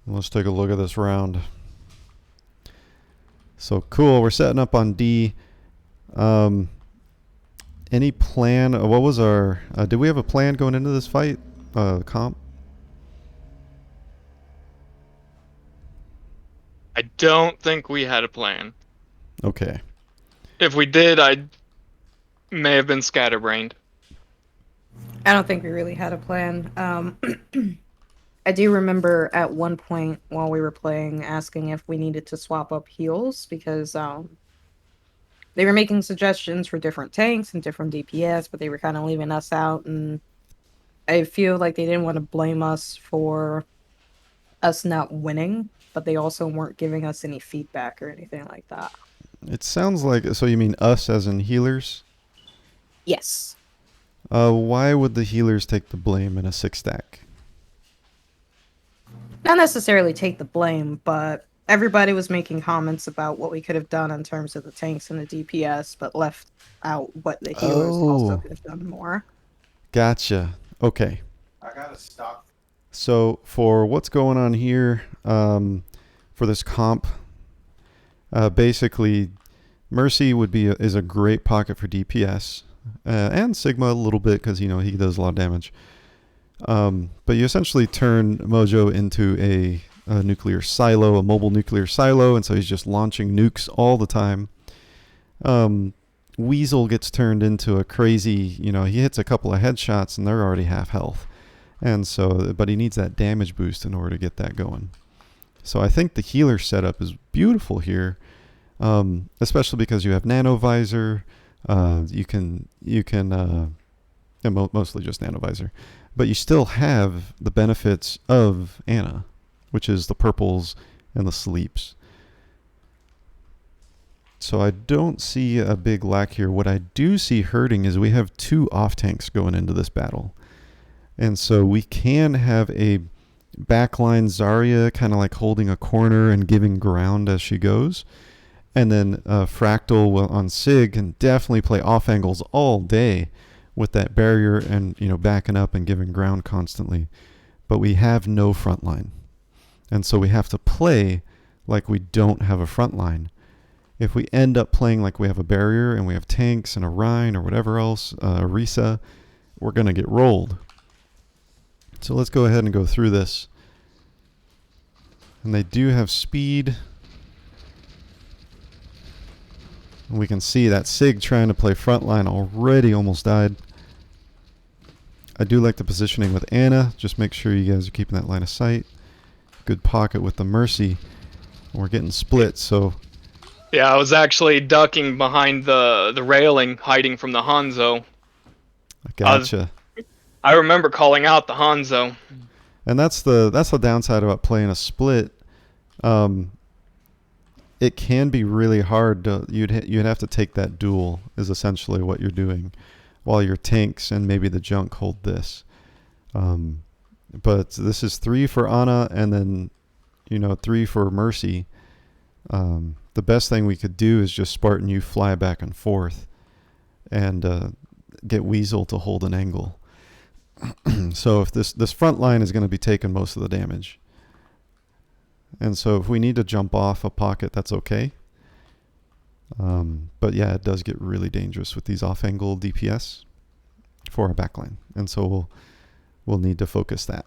Let's take a look at this round. So cool. We're setting up on D. Um, any plan? What was our? Did we have a plan going into this fight? Comp. I don't think we had a plan. Okay. If we did, I may have been scatterbrained. I don't think we really had a plan. I do remember at one point while we were playing asking if we needed to swap up heals because they were making suggestions for different tanks and different DPS, but they were kind of leaving us out. And I feel like they didn't want to blame us for us not winning, but they also weren't giving us any feedback or anything like that. It sounds like so. You mean us as in healers? Yes. Why would the healers take the blame in a 6-stack? Not necessarily take the blame, but everybody was making comments about what we could have done in terms of the tanks and the DPS, but left out what the healers also Oh, could have done more. gotcha. Okay. I got a stock. So for what's going on here, for this comp, basically, Mercy is a great pocket for DPS, and Sigma a little bit because he does a lot of damage. But you essentially turn Mojo into a nuclear silo, a mobile nuclear silo, and so he's just launching nukes all the time. Weasel gets turned into a crazy, he hits a couple of headshots and they're already half health. And so, but he needs that damage boost in order to get that going. So I think the healer setup is beautiful here, especially because you have Nano Visor. You can mostly just Nano Visor. But you still have the benefits of Ana, which is the purples and the sleeps. So I don't see a big lack here. What I do see hurting is we have 2 off tanks going into this battle. And so we can have a backline Zarya kind of like holding a corner and giving ground as she goes. And then Fractal on Sig can definitely play off angles all day with that barrier and backing up and giving ground constantly. But we have no front line. And so we have to play like we don't have a front line. If we end up playing like we have a barrier and we have tanks and a Rhine or whatever else, Risa, we're going to get rolled. So let's go ahead and go through this. And they do have speed. And we can see that Sig trying to play frontline already almost died. I do like the positioning with Ana. Just make sure you guys are keeping that line of sight. Good pocket with the Mercy. We're getting split, so... Yeah, I was actually ducking behind the railing, hiding from the Hanzo. I gotcha. I remember calling out the Hanzo. And that's the downside about playing a split. It can be really hard. You'd have to take that duel is essentially what you're doing, while your tanks and maybe the junk hold this. But this is 3 for Ana and then 3 for Mercy. The best thing we could do is just Spartan you fly back and forth and get Weasel to hold an angle. So if this front line is going to be taking most of the damage. And so if we need to jump off a pocket, that's okay. But yeah, it does get really dangerous with these off-angle DPS for our backline. And so we'll need to focus that.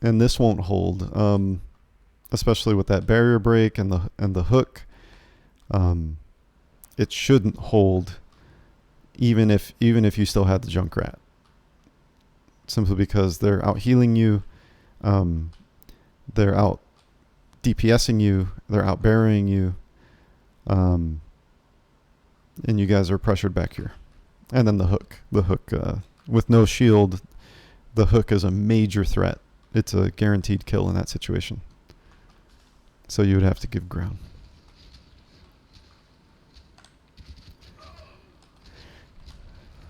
And this won't hold, especially with that barrier break and the hook. It shouldn't hold even if you still had the Junkrat. Simply because they're out healing you. They're out DPSing you, they're out burying you, and you guys are pressured back here. And then the hook, with no shield, the hook is a major threat. It's a guaranteed kill in that situation. So you would have to give ground.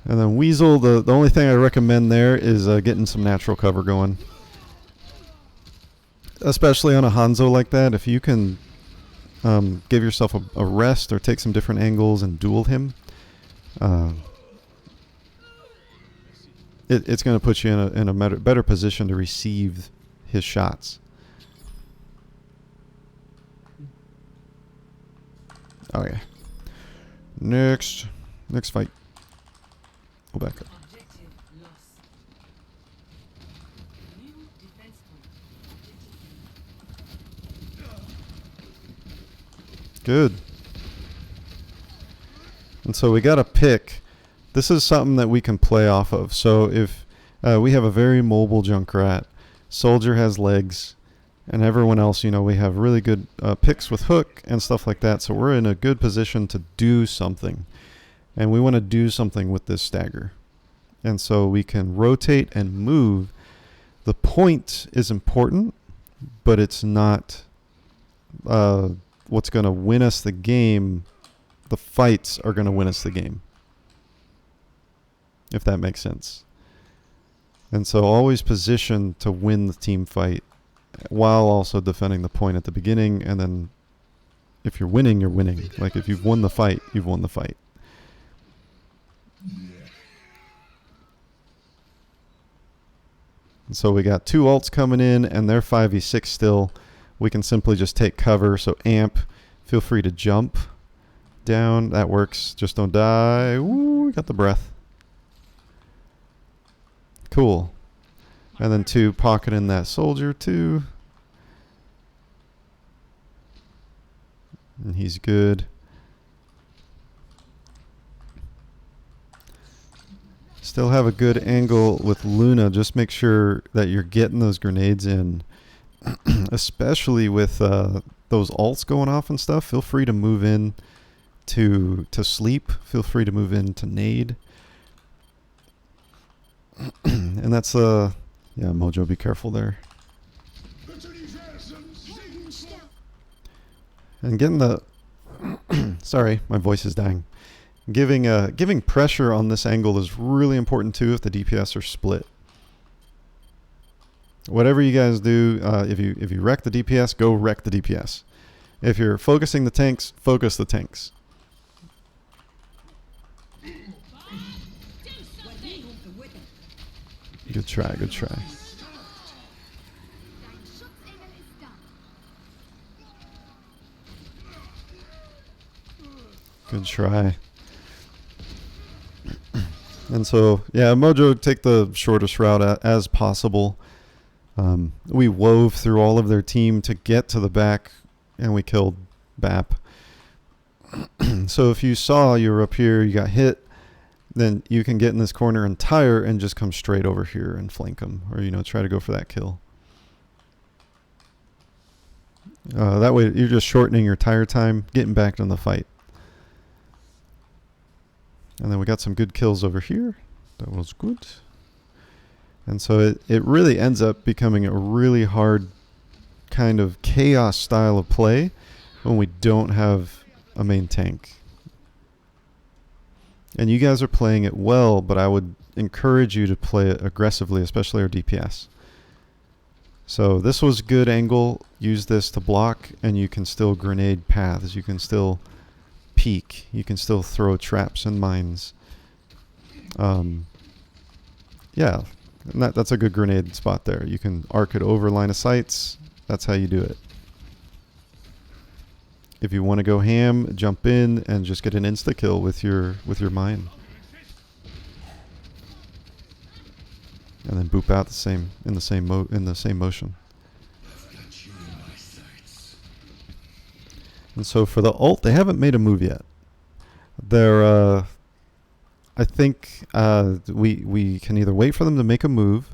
And then Weasel, the only thing I recommend there is getting some natural cover going. Especially on a Hanzo like that, if you can give yourself a rest or take some different angles and duel him, it's going to put you in a better position to receive his shots. Oh yeah. Next fight. Go back up. Good. And so we got to pick. This is something that we can play off of. So if we have a very mobile Junkrat, Soldier has legs, and everyone else, we have really good picks with hook and stuff like that. So we're in a good position to do something. And we want to do something with this stagger. And so we can rotate and move. The point is important, but it's not what's going to win us the game. The fights are going to win us the game, if that makes sense. And so always position to win the team fight while also defending the point at the beginning. And then if you're winning, you're winning. Like if you've won the fight, you've won the fight. And so we got 2 ults coming in, and they're 5v6 still. We can simply just take cover. So amp, feel free to jump down. That works. Just don't die. Ooh, we got the breath. Cool. And then 2 pocketing that soldier too. And he's good. Still have a good angle with Luna. Just make sure that you're getting those grenades in. Especially with those ults going off and stuff. Feel free to move in to sleep. Feel free to move in to nade. And that's yeah, Mojo, be careful there. And getting the sorry, my voice is dying. Giving pressure on this angle is really important too if the DPS are split. Whatever you guys do, if you wreck the DPS, go wreck the DPS. If you're focusing the tanks, focus the tanks. Good try, good try. Good try. And so, yeah, Mojo, take the shortest route as possible. We wove through all of their team to get to the back, and we killed BAP. So if you saw you were up here, you got hit, then you can get in this corner and tire and just come straight over here and flank them, or try to go for that kill. That way you're just shortening your tire time, getting back in the fight. And then we got some good kills over here. That was good. And so it really ends up becoming a really hard kind of chaos style of play when we don't have a main tank. And you guys are playing it well, but I would encourage you to play it aggressively, especially our DPS. So this was good angle. Use this to block, and you can still grenade paths. You can still peek. You can still throw traps and mines. Yeah, and that's a good grenade spot there. You can arc it over line of sights. That's how you do it. If you want to go ham, jump in and just get an insta kill with your mine, and then boop out in the same motion. And so for the ult, they haven't made a move yet. They're I think we can either wait for them to make a move,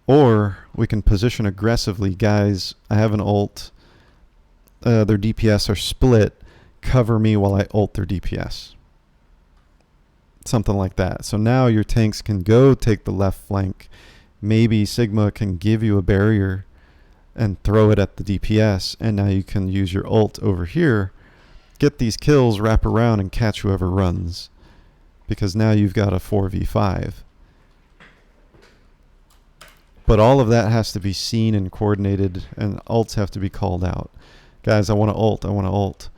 or we can position aggressively. Guys, I have an ult. Their DPS are split. Cover me while I ult their DPS. Something like that. So now your tanks can go take the left flank. Maybe Sigma can give you a barrier and throw it at the DPS, and now you can use your ult over here, get these kills, wrap around, and catch whoever runs. Because now you've got a 4v5. But all of that has to be seen and coordinated, and ults have to be called out. Guys, I want to ult.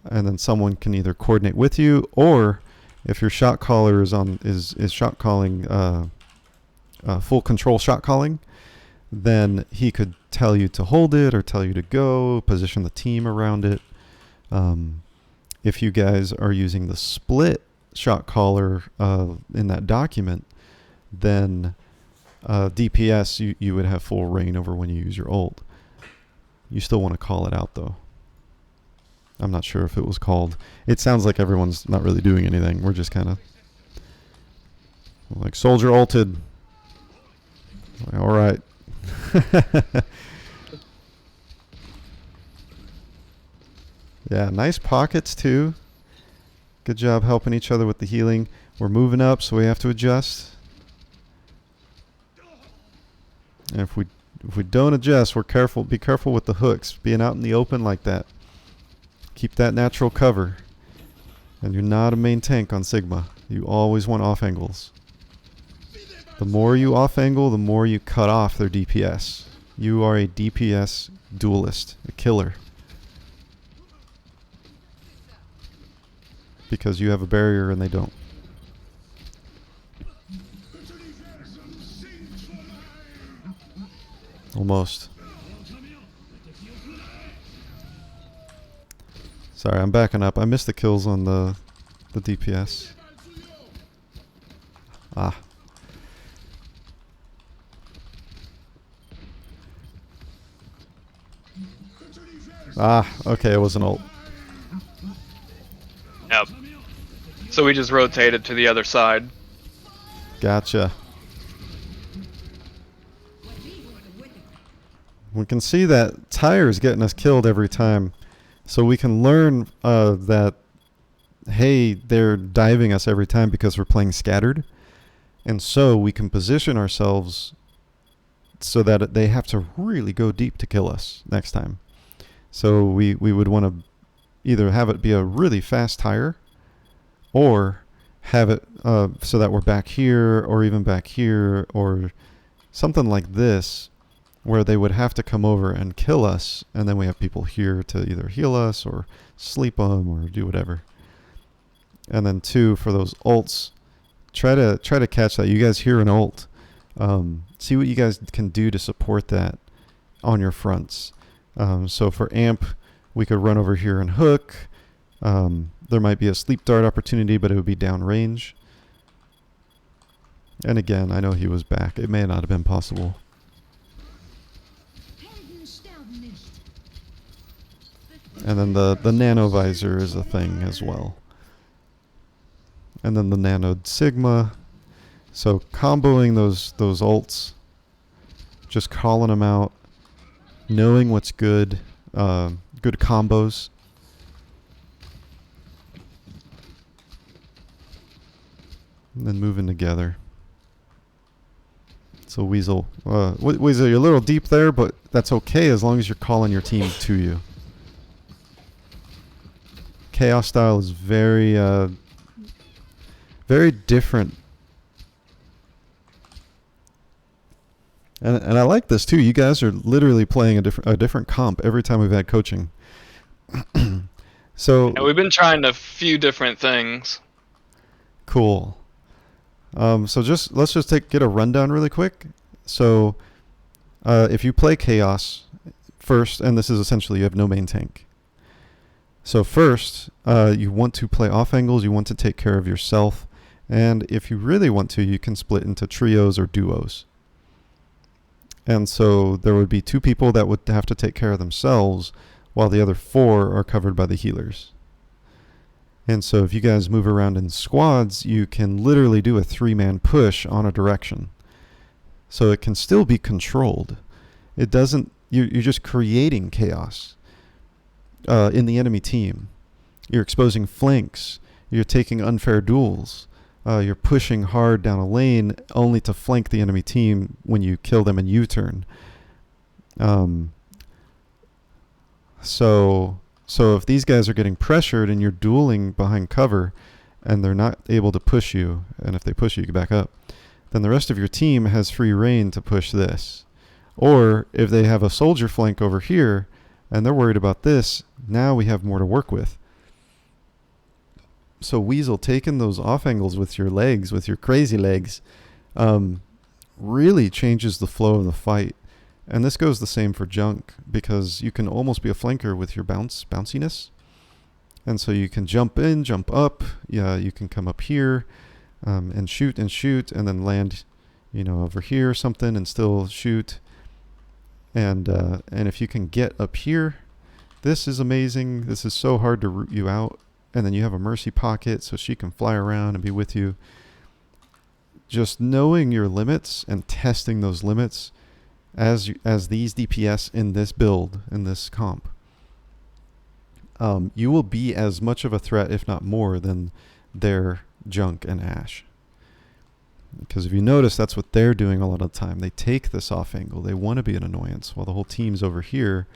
And then someone can either coordinate with you, or if your shot caller is shot calling full control shot calling, then he could tell you to hold it or tell you to go, position the team around it. If you guys are using the split shot caller in that document, then DPS, you would have full reign over when you use your ult. You still want to call it out, though. I'm not sure if it was called. It sounds like everyone's not really doing anything. We're just kind of like, soldier ulted. All right. Yeah, nice pockets too. Good job helping each other with the healing. We're moving up, so we have to adjust. And if we don't adjust, we're careful. Be careful with the hooks. Being out in the open like that. Keep that natural cover. And you're not a main tank on Sigma. You always want off angles. The more you off angle, the more you cut off their DPS. You are a DPS duelist, a killer. Because you have a barrier and they don't. Almost. Sorry, I'm backing up. I missed the kills on the DPS. Ah. Ah, okay, it was an ult. Yep. So we just rotated to the other side. Gotcha. We can see that Tire's getting us killed every time. So we can learn that, hey, they're diving us every time because we're playing scattered. And so we can position ourselves so that they have to really go deep to kill us next time. So we would want to either have it be a really fast tire, or have it so that we're back here or even back here, or something like this, where they would have to come over and kill us, and then we have people here to either heal us or sleep them or do whatever. And then 2, for those ults, try to catch that. You guys hear an ult. See what you guys can do to support that on your fronts. So for amp, we could run over here and hook. There might be a sleep dart opportunity, but it would be down range. And again, I know he was back. It may not have been possible. And then the nano visor is a thing as well. And then the nanoed Sigma. So comboing those ults, just calling them out, knowing what's good, good combos. And then moving together. So Weasel, Weasel, you're a little deep there, but that's okay as long as you're calling your team to you. Chaos style is very, very different. And I like this too. You guys are literally playing a different comp every time we've had coaching. So yeah, we've been trying a few different things. Cool. So let's just get a rundown really quick. So if you play Chaos first, and this is essentially you have no main tank. So first, you want to play off angles. You want to take care of yourself. And if you really want to, you can split into trios or duos. And so there would be 2 people that would have to take care of themselves, while the other 4 are covered by the healers. And so if you guys move around in squads, you can literally do a 3-man push on a direction. So it can still be controlled. It doesn't, you're just creating chaos in the enemy team. You're exposing flanks. You're taking unfair duels. You're pushing hard down a lane only to flank the enemy team when you kill them in U-turn. So if these guys are getting pressured and you're dueling behind cover and they're not able to push you, and if they push you, you back up, then the rest of your team has free reign to push this. Or if they have a soldier flank over here and they're worried about this, now we have more to work with. So Weasel, taking those off angles with your legs, with your crazy legs, really changes the flow of the fight. And this goes the same for junk, because you can almost be a flanker with your bounciness. And so you can jump in, jump up. Yeah, you can come up here and shoot, and then land, over here or something, and still shoot. And if you can get up here, this is amazing. This is so hard to root you out. And then you have a mercy pocket, so she can fly around and be with you. Just knowing your limits and testing those limits as these DPS in this build, in this comp, you will be as much of a threat, if not more, than their junk and Ash. Because if you notice, that's what they're doing a lot of the time. They take this off angle. They want to be an annoyance while the whole team's over here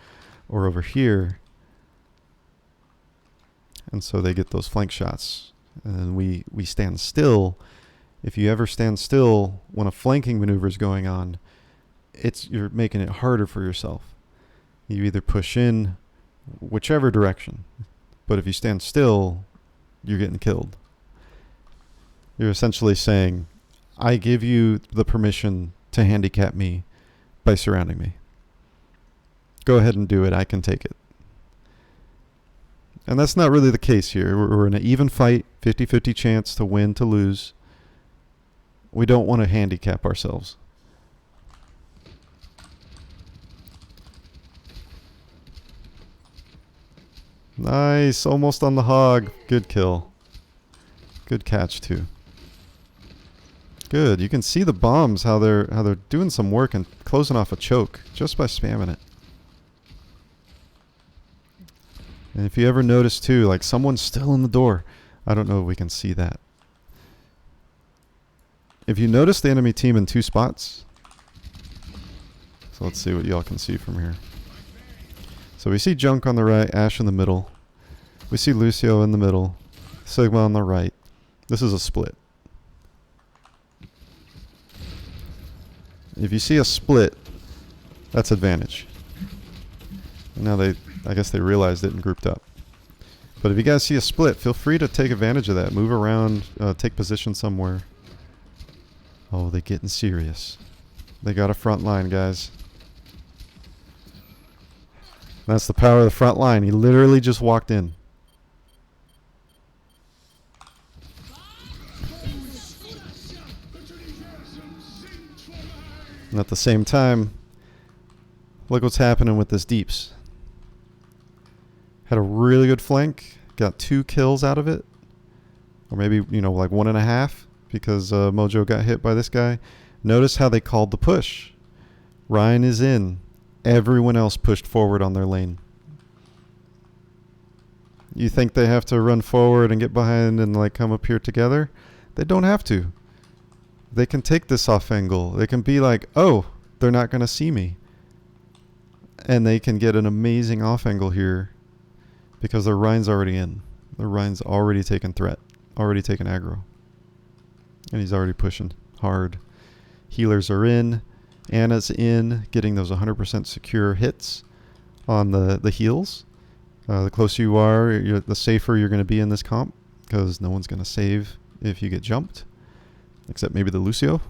or over here. And so they get those flank shots. And then we stand still. If you ever stand still when a flanking maneuver is going on, you're making it harder for yourself. You either push in whichever direction. But if you stand still, you're getting killed. You're essentially saying, I give you the permission to handicap me by surrounding me. Go ahead and do it. I can take it. And that's not really the case here. We're in an even fight, 50-50 chance to win, to lose. We don't want to handicap ourselves. Nice, almost on the hog. Good kill. Good catch too. Good. You can see the bombs, how they're doing some work and closing off a choke just by spamming it. And if you ever notice too, like someone's still in the door. I don't know if we can see that. If you notice the enemy team in two spots. So let's see what y'all can see from here. So we see Junk on the right, Ash in the middle. We see Lucio in the middle, Sigma on the right. This is a split. If you see a split, that's advantage. And now I guess they realized it and grouped up. But if you guys see a split, feel free to take advantage of that. Move around, take position somewhere. Oh, they're getting serious. They got a front line, guys. That's the power of the front line. He literally just walked in. And at the same time, look what's happening with this deeps. Had a really good flank. Got 2 kills out of it. Or maybe, like 1.5. Because Mojo got hit by this guy. Notice how they called the push. Ryan is in. Everyone else pushed forward on their lane. You think they have to run forward and get behind and like come up here together? They don't have to. They can take this off angle. They can be like, oh, they're not going to see me. And they can get an amazing off angle here because their Ryan's already in. Their Ryan's already taken threat, already taken aggro. And he's already pushing hard. Healers are in. Anna's in, getting those 100% secure hits on the heals. The closer you are, the safer you're going to be in this comp, because no one's going to save if you get jumped, except maybe the Lucio.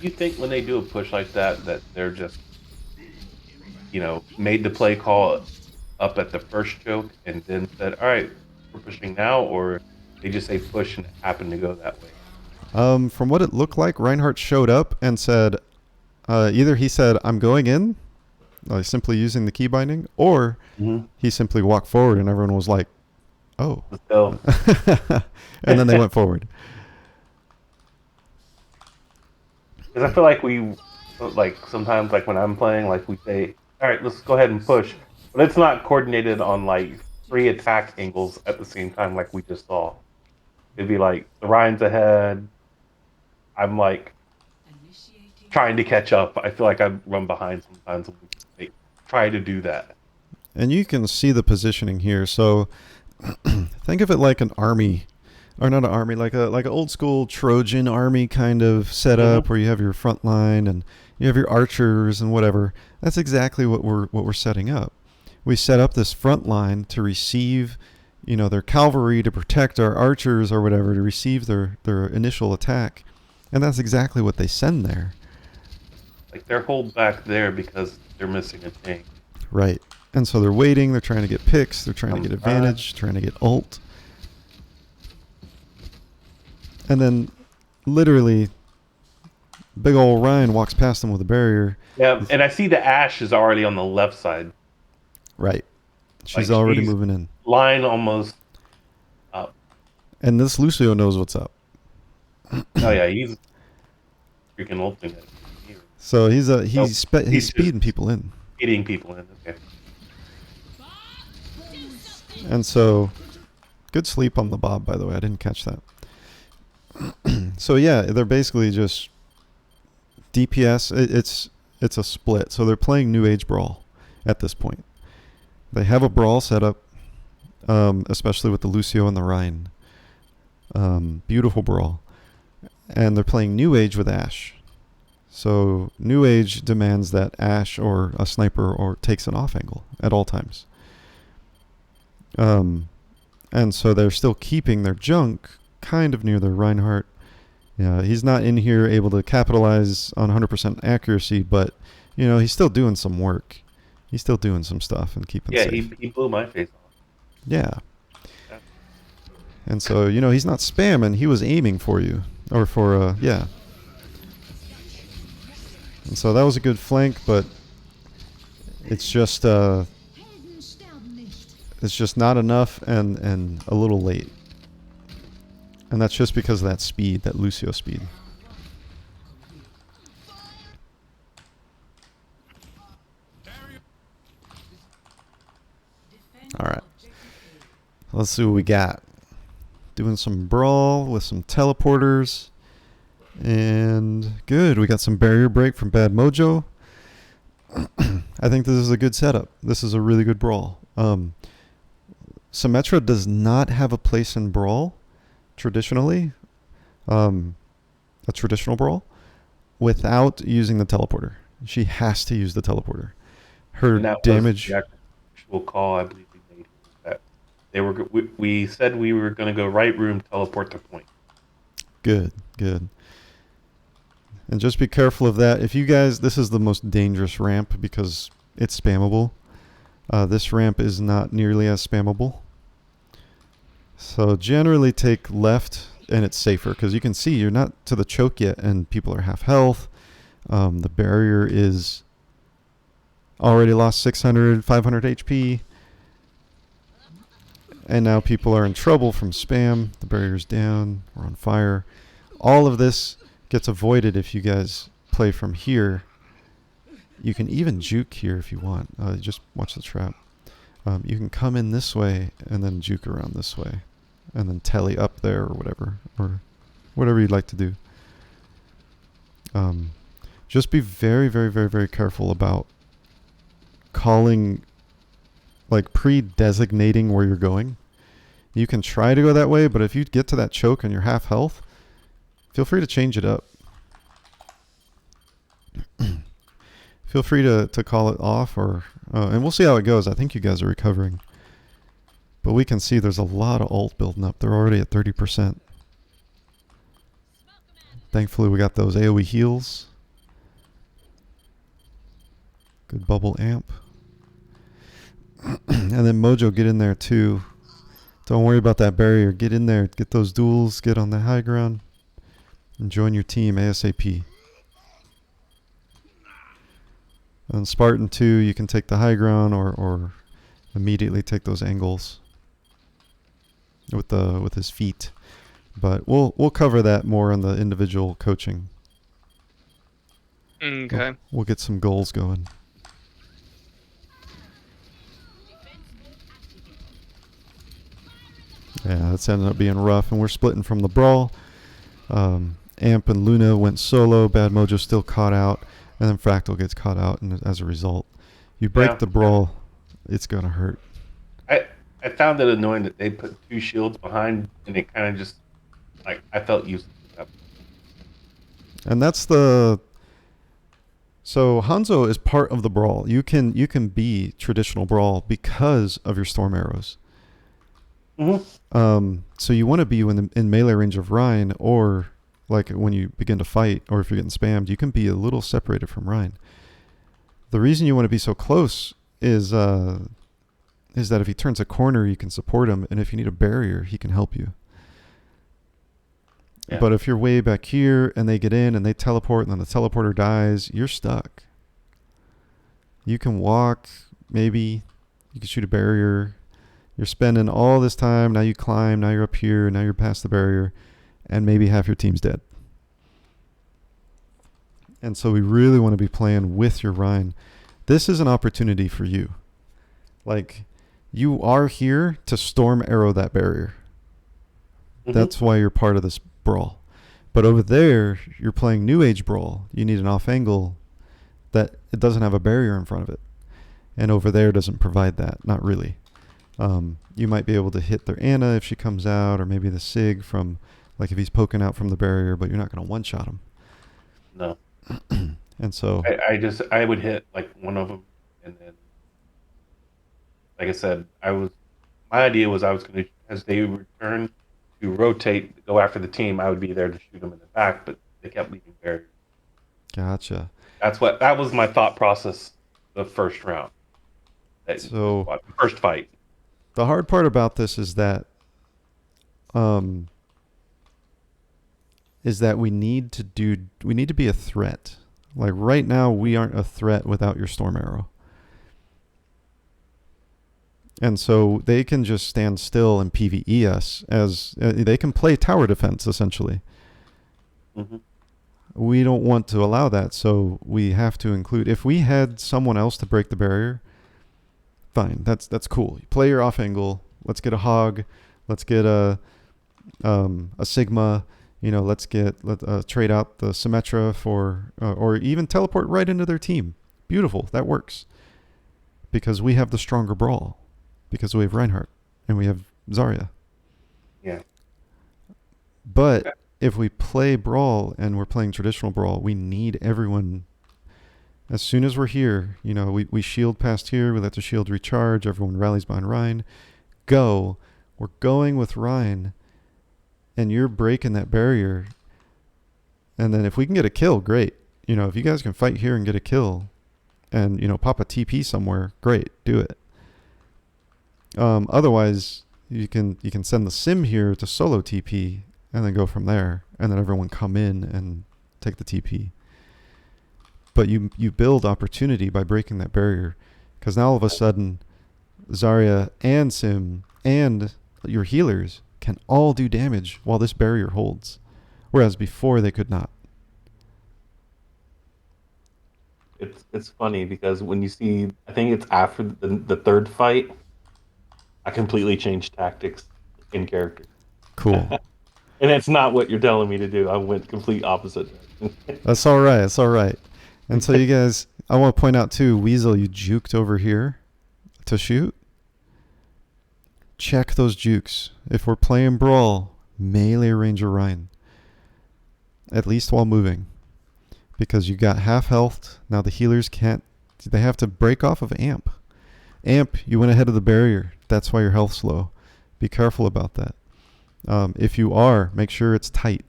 You think when they do a push like that they're just, made the play call up at the first choke and then said, all right, we're pushing now, or they just say push and it happened to go that way? From what it looked like, Reinhardt showed up and said, either he said, I'm going in, simply using the key binding, or he simply walked forward and everyone was like, oh. Let's go. And then they went forward. Because I feel like sometimes when I'm playing, we say, all right, let's go ahead and push. But it's not coordinated on 3 attack angles at the same time like we just saw. It'd be like the Ryan's ahead. I'm trying to catch up. I feel like I run behind sometimes when we try to do that. And you can see the positioning here. So think of it like an army, or not an army, like an old school Trojan army kind of setup where you have your front line and you have your archers and whatever. That's exactly what we're setting up. We set up this front line to receive their cavalry to protect our archers or whatever to receive their initial attack. And that's exactly what they send there. Like they're hold back there because they're missing a tank. Right. And so they're waiting, they're trying to get picks, they're trying to get advantage, trying to get ult. And then literally big old Ryan walks past them with a barrier. Yeah, and I see the Ashe is already on the left side. Right. She's already moving in. Line almost up. And this Lucio knows what's up. Oh yeah, he's freaking ulting it. So he's speeding people in. Speeding people in, okay. And so, good sleep on the Bob, by the way. I didn't catch that. So yeah, they're basically just DPS. It's a split. So they're playing New Age Brawl at this point. They have a Brawl set up, especially with the Lucio and the Rhine. Beautiful Brawl. And they're playing New Age with Ashe. So New Age demands that Ashe or a sniper or takes an off angle at all times. And so they're still keeping their junk kind of near their Reinhardt. Yeah, he's not in here able to capitalize on 100% accuracy, but he's still doing some work. He's still doing some stuff and keeping safe. Yeah, he blew my face off. Yeah. And so, he's not spamming. He was aiming for you. Or for, yeah. And so that was a good flank, but it's just not enough and a little late. And that's just because of that speed, that Lucio speed. All right. Let's see what we got. Doing some Brawl with some teleporters. And good. We got some barrier break from Bad Mojo. I think this is a good setup. This is a really good Brawl. Symmetra does not have a place in Brawl traditionally. A traditional Brawl without using the teleporter. She has to use the teleporter. Her damage. Was the actual call I believe we made that we said we were going to go right room, teleport to point. Good. And just be careful of that. If you guys, this is the most dangerous ramp because it's spammable. This ramp is not nearly as spammable. So generally take left and it's safer because you can see you're not to the choke yet and people are half health. The barrier is already lost 600, 500 HP. And now people are in trouble from spam. The barrier's down. We're on fire. All of this gets avoided if you guys play from here. You can even juke here if you want. Just watch the trap. You can come in this way and then juke around this way. And then telly up there or whatever you'd like to do. Just be very, very, very, very careful about calling, like pre-designating where you're going. You can try to go that way, but if you get to that choke and you're half health, feel free to change it up. Feel free to call it off and we'll see how it goes. I think you guys are recovering. But we can see there's a lot of ult building up. They're already at 30%. Thankfully we got those AoE heals. Good bubble amp. And then Mojo, get in there too. Don't worry about that barrier. Get in there. Get those duels. Get on the high ground. And join your team ASAP. On Spartan 2, you can take the high ground or immediately take those angles with his feet. But we'll cover that more in the individual coaching. Okay. We'll get some goals going. Yeah, that's ended up being rough, and we're splitting from the Brawl. Amp and Luna went solo. Bad Mojo still caught out, and then Fractal gets caught out, and as a result, you break the Brawl, it's gonna hurt. I found it annoying that they put two shields behind, and it kind of just I felt useless. And that's the. So Hanzo is part of the Brawl. You can be traditional Brawl because of your Storm Arrows. So you want to be in melee range of Ryan, or like when you begin to fight, or if you're getting spammed, you can be a little separated from Ryan. The reason you want to be so close is that if he turns a corner, you can support him, and if you need a barrier, he can help you. Yeah. But if you're way back here and they get in and they teleport and then the teleporter dies, you're stuck. You can walk, maybe. You can shoot a barrier. You're spending all this time. Now you climb. Now you're up here. Now you're past the barrier. And maybe half your team's dead. And so we really want to be playing with your Rhine. This is an opportunity for you. Like, you are here to storm arrow that barrier. That's why you're part of this brawl. But over there, you're playing New Age Brawl. You need an off angle that it doesn't have a barrier in front of it. And over there doesn't provide that. Not really. You might be able to hit their Anna if she comes out, or maybe the Sig from, like if he's poking out from the barrier, but you're not going to one-shot him. No. And so I would hit like one of them, and then, like I said, my idea was I was going to, as they return to rotate, go after the team, I would be there to shoot them in the back, but they kept leaving barriers. Gotcha. That was my thought process the first round. So First fight. the hard part about this is that we need to be a threat. Like right now, we aren't a threat without your storm arrow. And so they can just stand still and PvE us as they can play tower defense essentially. Mm-hmm. We don't want to allow that, so we have to include. If we had someone else to break the barrier, fine, that's cool. You play your off angle. Let's get a hog. Let's get a Sigma. Let's trade out the Symmetra for, or even teleport right into their team. Beautiful, that works. Because we have the stronger Brawl. Because we have Reinhardt and we have Zarya. Yeah. But if we play Brawl and we're playing traditional Brawl, we need everyone. As soon as we're here, we shield past here. We let the shield recharge. Everyone rallies behind Rhine. Go. We're going with Rhine. And you're breaking that barrier. And then if we can get a kill, great. If you guys can fight here and get a kill and, pop a TP somewhere, great. Do it. Otherwise, you can send the sim here to solo TP and then go from there. And then everyone come in and take the TP. But you build opportunity by breaking that barrier. Because now all of a sudden, Zarya and Sim and your healers can all do damage while this barrier holds. Whereas before they could not. It's funny because when you see, I think it's after the third fight, I completely changed tactics in character. Cool. And it's not what you're telling me to do. I went complete opposite. That's all right. That's all right. And so you guys, I want to point out too, Weasel, you juked over here to shoot. Check those jukes. If we're playing Brawl, melee Ranger Ryan. At least while moving. Because you got half health. Now the healers can't, they have to break off of Amp. Amp, you went ahead of the barrier. That's why your health's low. Be careful about that. If you are, make sure it's tight.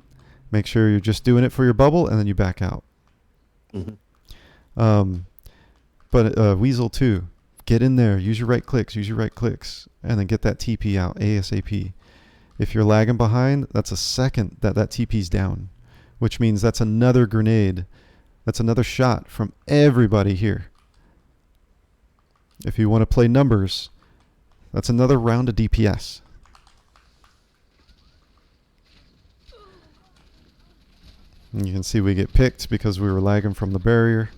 Make sure you're just doing it for your bubble and then you back out. Mm-hmm. But Weasel too. Get in there. Use your right clicks. And then get that TP out ASAP. If you're lagging behind, that's a second that TP's down. Which means that's another grenade. That's another shot from everybody here. If you want to play numbers, that's another round of DPS. And you can see we get picked because we were lagging from the barrier.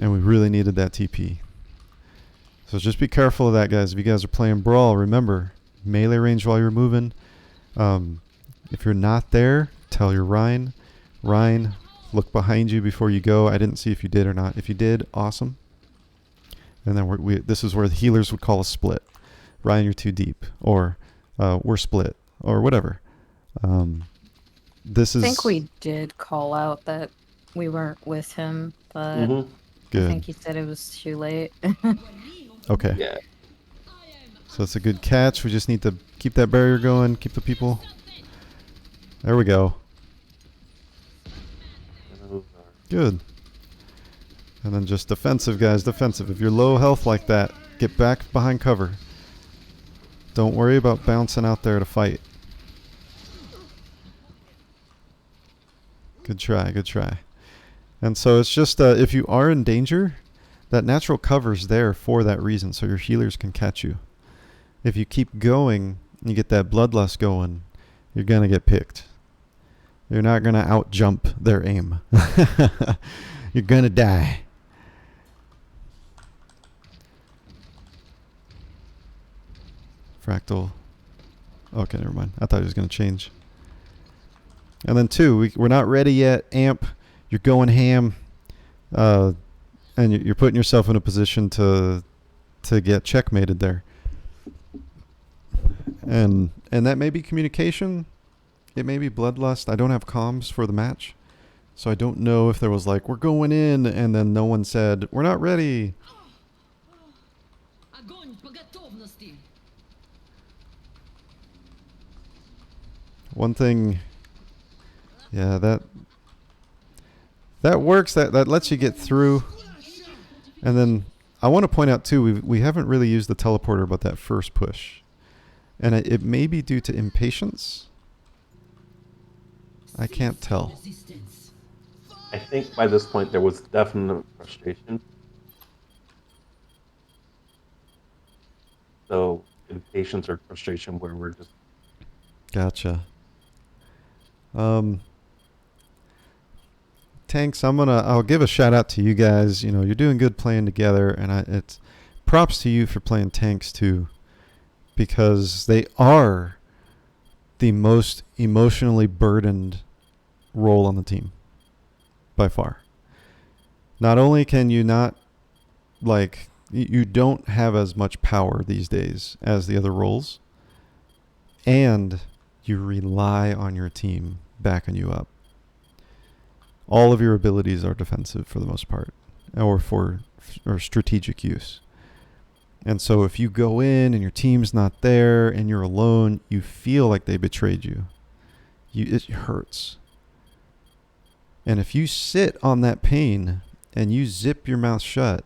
And we really needed that TP. So just be careful of that, guys. If you guys are playing Brawl, remember, melee range while you're moving. If you're not there, tell your Rhine, look behind you before you go. I didn't see if you did or not. If you did, awesome. And then this is where the healers would call a split. Ryan, you're too deep. Or we're split. Or whatever. I think we did call out that we weren't with him, but Mm-hmm. Good. I think he said it was too late. Okay. Yeah. So it's a good catch. We just need to keep that barrier going, keep the people. There we go. Good. And then just defensive, guys, defensive. If you're low health like that, get back behind cover. Don't worry about bouncing out there to fight. Good try, good try. And so it's just if you are in danger, that natural cover's there for that reason, so your healers can catch you. If you keep going and you get that bloodlust going, you're going to get picked. You're not going to out-jump their aim. You're going to die. Fractal. Okay, never mind. I thought he was going to change. And then 2, we're not ready yet. Amp, you're going ham. And you're putting yourself in a position to get checkmated there. And that may be communication. It may be bloodlust. I don't have comms for the match. So I don't know if there was like, we're going in, and then no one said, we're not ready. One thing, yeah, that works. That lets you get through. And then I want to point out too, we haven't really used the teleporter about that first push. And it may be due to impatience. I can't tell. I think by this point there was definite frustration. So impatience or frustration where we're just... Gotcha. Tanks, I'll give a shout out to you guys. You know, you're doing good playing together, and it's props to you for playing tanks too, because they are the most emotionally burdened role on the team by far. Not only can you not, like, you don't have as much power these days as the other roles, and you rely on your team backing you up. All of your abilities are defensive for the most part, or strategic use. And so if you go in and your team's not there and you're alone, you feel like they betrayed you. It hurts. And if you sit on that pain and you zip your mouth shut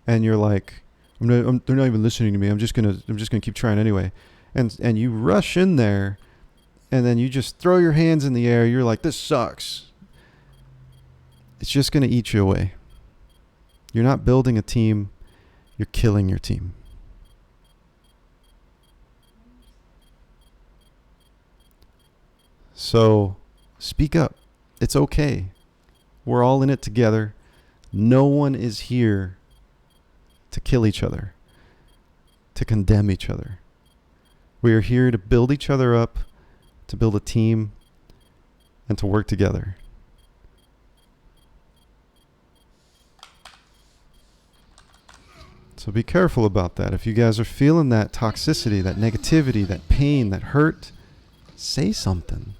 and you're like, they're not even listening to me, I'm just gonna keep trying anyway. And you rush in there and then you just throw your hands in the air, you're like, this sucks. It's just going to eat you away. You're not building a team. You're killing your team. So speak up. It's okay. We're all in it together. No one is here to kill each other, to condemn each other. We are here to build each other up, to build a team, and to work together. So be careful about that. If you guys are feeling that toxicity, that negativity, that pain, that hurt, say something.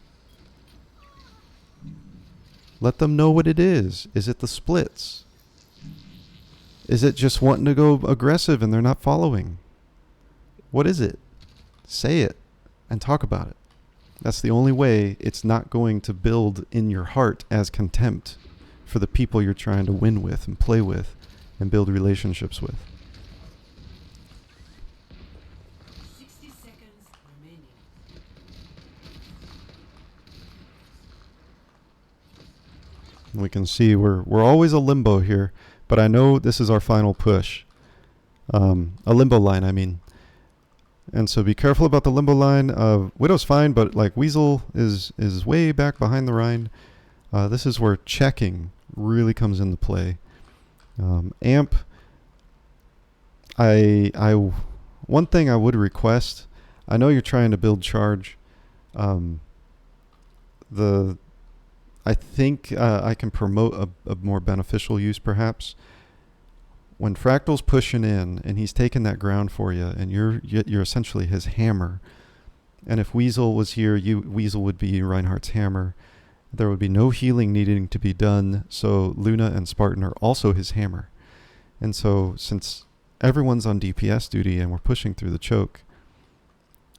Let them know what it is. Is it the splits? Is it just wanting to go aggressive and they're not following? What is it? Say it and talk about it. That's the only way it's not going to build in your heart as contempt for the people you're trying to win with and play with and build relationships with. We can see we're always a limbo here, but I know this is our final push. A limbo line, I mean. And so be careful about the limbo line. Widow's fine, but like Weasel is way back behind the Rhine. This is where checking really comes into play. Amp, one thing I would request, I know you're trying to build charge. I think I can promote a more beneficial use perhaps. When Fractal's pushing in and he's taking that ground for you, and you're essentially his hammer. And if Weasel was here, Weasel would be Reinhardt's hammer. There would be no healing needing to be done, so Luna and Spartan are also his hammer. And so since everyone's on DPS duty and we're pushing through the choke,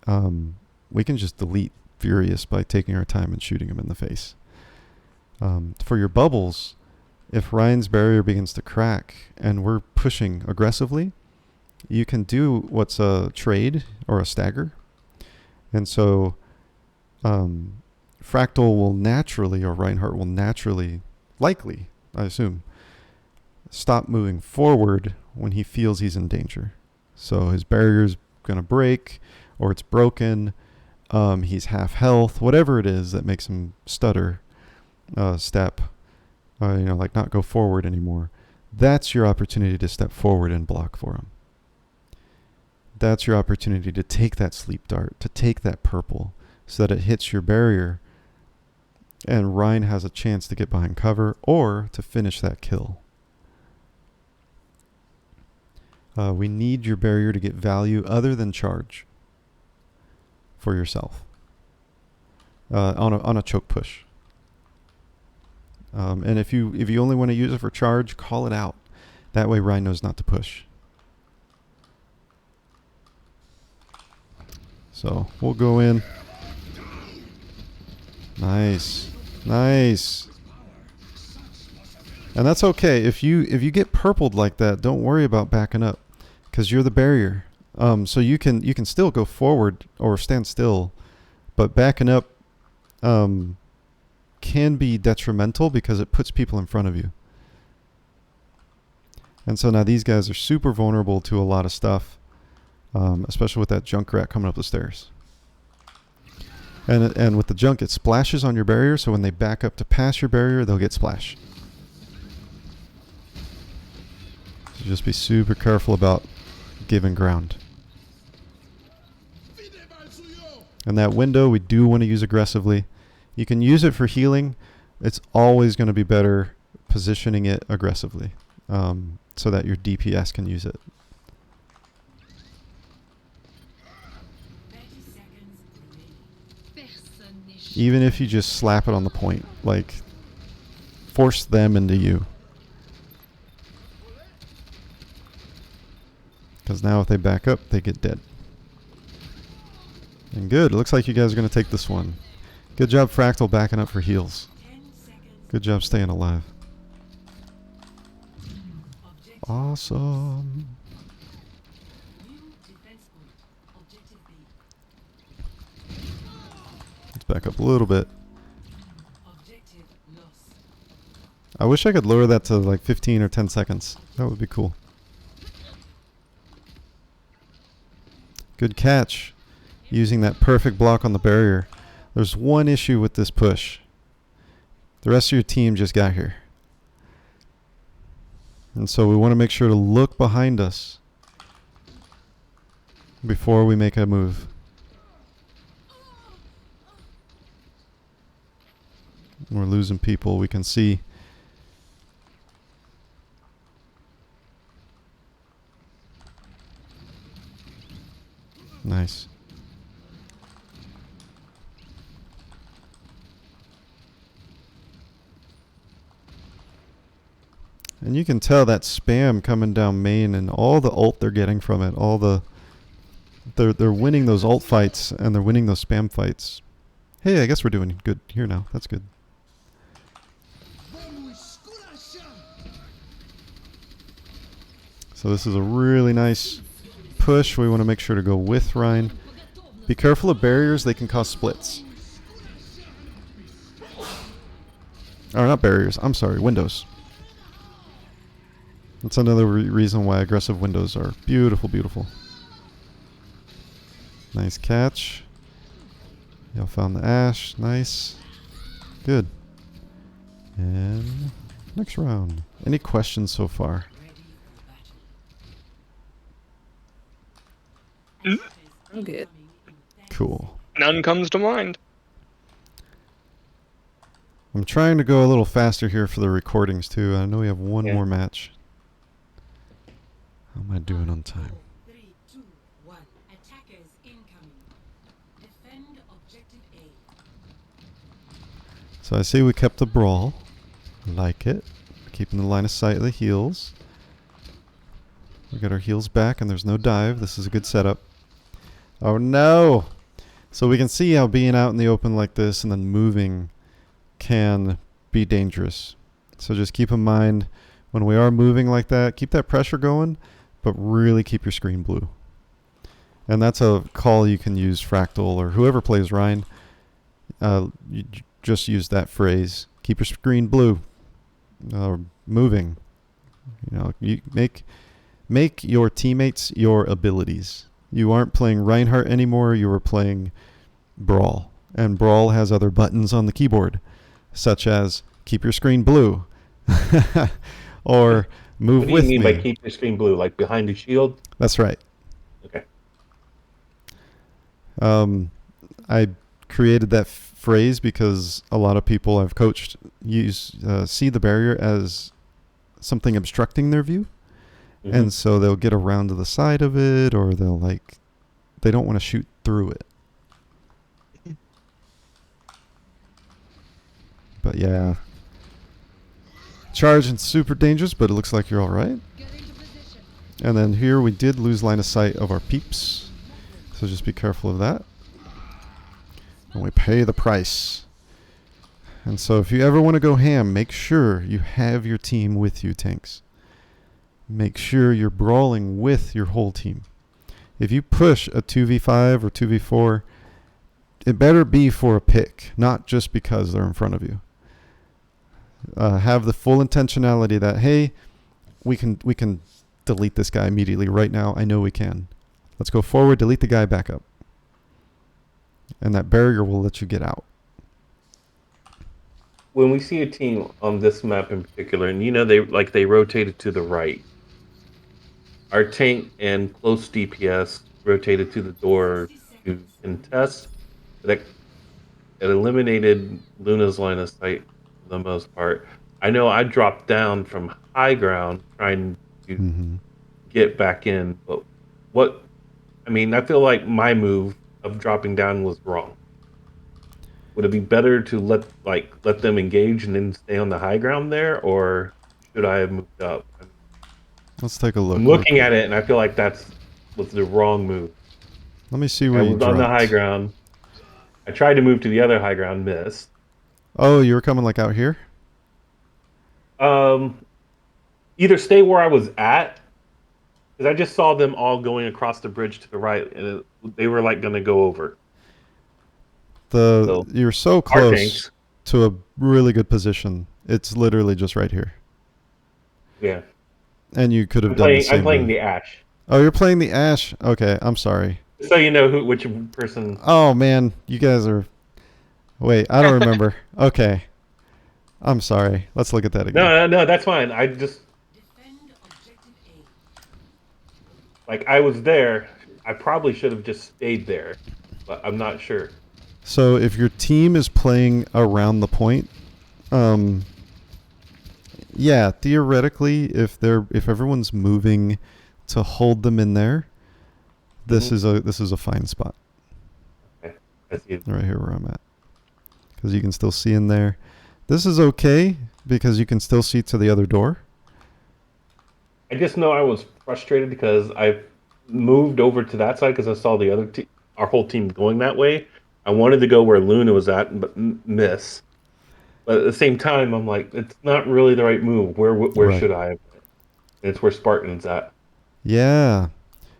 we can just delete Furious by taking our time and shooting him in the face. For your bubbles, if Ryan's barrier begins to crack and we're pushing aggressively, you can do what's a trade or a stagger. And so Fractal will naturally, or Reinhardt will naturally, likely, I assume, stop moving forward when he feels he's in danger. So his barrier's going to break, or it's broken, he's half health, whatever it is that makes him stutter, step, like not go forward anymore. That's your opportunity to step forward and block for him. That's your opportunity to take that sleep dart, to take that purple, so that it hits your barrier and Ryan has a chance to get behind cover or to finish that kill. We need your barrier to get value other than charge for yourself on a choke push. And if you only want to use it for charge, call it out. That way Ryan knows not to push. So we'll go in. Nice. Nice. And that's okay. If you get purpled like that, don't worry about backing up, because you're the barrier. So you can still go forward or stand still, but backing up can be detrimental because it puts people in front of you. And so now these guys are super vulnerable to a lot of stuff, especially with that Junkrat coming up the stairs. And with the junk, it splashes on your barrier, so when they back up to pass your barrier, they'll get splashed. So just be super careful about giving ground. And that window, we do want to use aggressively. You can use it for healing. It's always going to be better positioning it aggressively, so that your DPS can use it. Even if you just slap it on the point, like force them into you. Because now if they back up, they get dead. And good, it looks like you guys are going to take this one. Good job, Fractal, backing up for heals. Good job staying alive. Awesome. Let's back up a little bit. I wish I could lower that to like 15 or 10 seconds. That would be cool. Good catch. Using that perfect block on the barrier. There's one issue with this push. The rest of your team just got here. And so we want to make sure to look behind us before we make a move. We're losing people, we can see. Nice. And you can tell that spam coming down main and all the ult they're getting from it, all the they're winning those ult fights and they're winning those spam fights. Hey, I guess we're doing good here now. That's good. So this is a really nice push. We want to make sure to go with Ryan. Be careful of barriers, they can cause splits. Or not barriers, I'm sorry, windows. That's another reason why aggressive windows are beautiful, beautiful. Nice catch. Y'all found the Ash. Nice. Good. And next round. Any questions so far? I'm good. Cool. None comes to mind. I'm trying to go a little faster here for the recordings too. I know we have one more match. How am I doing on time? 3, 2, 1. Attackers incoming. Defend objective A. So I see we kept the Brawl. Like it. Keeping the line of sight of the heals. We got our heals back, and there's no dive. This is a good setup. Oh no! So we can see how being out in the open like this and then moving can be dangerous. So just keep in mind when we are moving like that, keep that pressure going, but really keep your screen blue. And that's a call you can use Fractal or whoever plays Rhine. Just use that phrase. Keep your screen blue. Moving. You know, you make your teammates your abilities. You aren't playing Reinhardt anymore. You are playing Brawl. And Brawl has other buttons on the keyboard, such as keep your screen blue or move What do you with mean me. by keep your screen blue? Like behind the shield? That's right. Okay. I created that phrase because a lot of people I've coached see the barrier as something obstructing their view. Mhm. And so they'll get around to the side of it, or they don't want to shoot through it. But yeah. Charge and super dangerous, but it looks like you're alright. And then here we did lose line of sight of our peeps. So just be careful of that. And we pay the price. And so if you ever want to go ham, make sure you have your team with you, tanks. Make sure you're brawling with your whole team. If you push a 2v5 or 2v4, it better be for a pick, not just because they're in front of you. Have the full intentionality that, hey, we can delete this guy immediately right now. I know we can. Let's go forward, delete the guy, back up. And that barrier will let you get out. When we see a team on this map in particular, and they rotated to the right. Our tank and close DPS rotated to the door to contest. That it eliminated Luna's line of sight for the most part. I know I dropped down from high ground trying to get back in, but I feel like my move of dropping down was wrong. Would it be better to let them engage and then stay on the high ground there, or should I have moved up? Let's take a look. I'm looking at it and I feel like was the wrong move. Let me see I where you was on the dropped. high ground. I tried to move to the other high ground, missed. Oh, you were coming like out here? Either stay where I was at, because I just saw them all going across the bridge to the right, and they were like going to go over. So, You're so our close tanks. to a really good position. It's literally just right here. Yeah. And you could have done the same I'm playing move. the Ash. Oh, you're playing the Ash? Okay, I'm sorry. So you know which person. Oh, man. You guys are... Wait, I don't remember. Okay. I'm sorry. Let's look at that again. No, that's fine. I just... I was there. I probably should have just stayed there, but I'm not sure. So if your team is playing around the point, yeah, theoretically, if everyone's moving to hold them in there, this is a fine spot. Okay. I see it. Right here where I'm at, because you can still see in there. This is okay because you can still see to the other door. I just know I was frustrated because I moved over to that side because I saw the other our whole team going that way. I wanted to go where Luna was at, but miss. But at the same time, I'm like, it's not really the right move. Where Right. should I have been? And it's where Spartan's at. Yeah.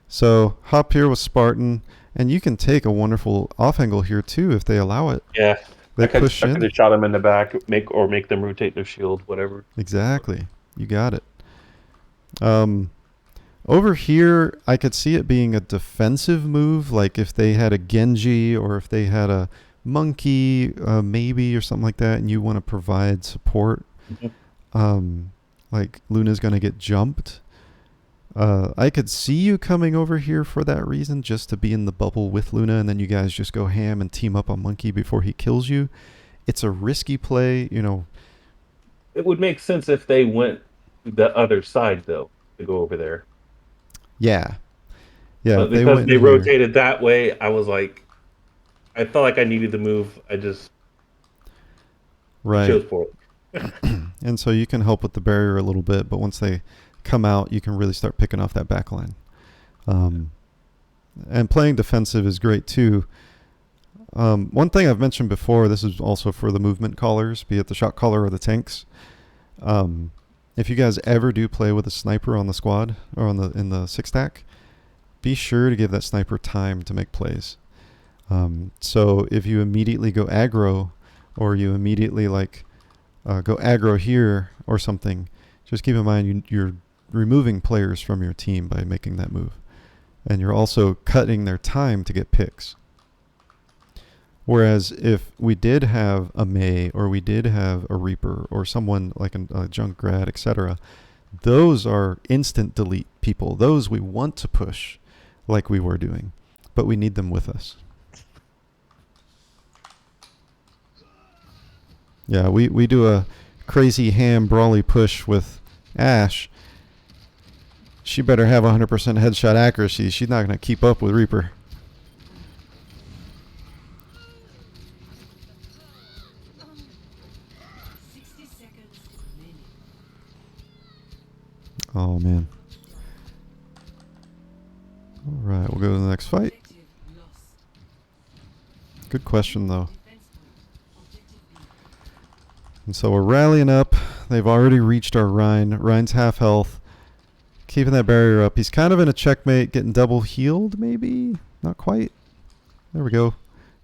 So hop here with Spartan, and you can take a wonderful off angle here too if they allow it. Yeah. They I could push in. have shot him in the back, make them rotate their shield, whatever. Exactly. You got it. Over here, I could see it being a defensive move, like if they had a Genji or if they had a Monkey, maybe, or something like that, and you want to provide support. Like Luna's going to get jumped. I could see you coming over here for that reason, just to be in the bubble with Luna, and then you guys just go ham and team up on Monkey before he kills you. It's a risky play, you know. It would make sense if they went to the other side, though, to go over there. Yeah. Yeah, But they because went they in here. rotated that way, I was like, I felt like I needed to move. I just Right. chose for it. And so you can help with the barrier a little bit, but once they come out, you can really start picking off that back line. And playing defensive is great too. One thing I've mentioned before, this is also for the movement callers, be it the shot caller or the tanks. If you guys ever do play with a sniper on the squad or in the six stack, be sure to give that sniper time to make plays. So if you immediately go aggro, or you immediately go aggro here or something, just keep in mind you're removing players from your team by making that move. And you're also cutting their time to get picks. Whereas if we did have a May, or we did have a Reaper, or someone like a Junkrat, etc., those are instant delete people. Those we want to push like we were doing, but we need them with us. Yeah, we do a crazy ham brawly push with Ashe. She better have 100% headshot accuracy. She's not going to keep up with Reaper. Oh, man. All right, we'll go to the next fight. Good question, though. And so we're rallying up. They've already reached our Rhine. Rhine's half health. Keeping that barrier up. He's kind of in a checkmate, getting double healed, maybe? Not quite. There we go.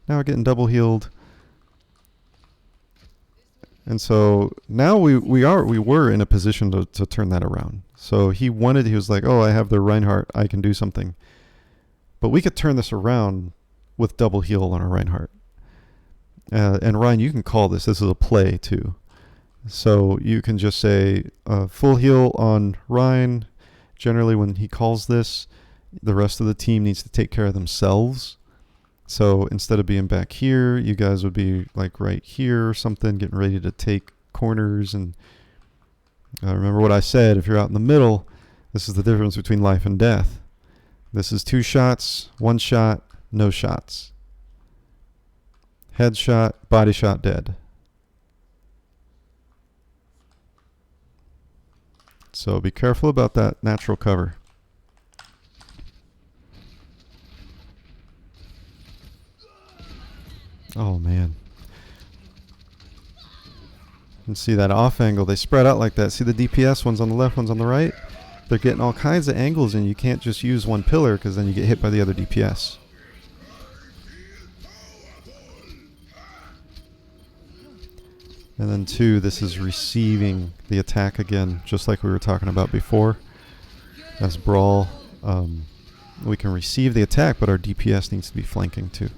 Now we're getting double healed. And so now we were in a position to turn that around. So he was like, oh, I have the Reinhardt, I can do something. But we could turn this around with double heal on our Reinhardt. And Ryan, you can call this is a play too. So you can just say full heal on Ryan. Generally when he calls this, the rest of the team needs to take care of themselves. So instead of being back here, you guys would be like right here or something, getting ready to take corners. And remember what I said, if you're out in the middle, this is the difference between life and death. This is 2 shots, 1 shot, no shots. Headshot, body shot, dead. So be careful about that natural cover. Oh, man. And see that off angle. They spread out like that. See the DPS? One's on the left, one's on the right. They're getting all kinds of angles, and you can't just use one pillar because then you get hit by the other DPS. And then 2, this is receiving the attack again, just like we were talking about before. As Brawl, we can receive the attack, but our DPS needs to be flanking too.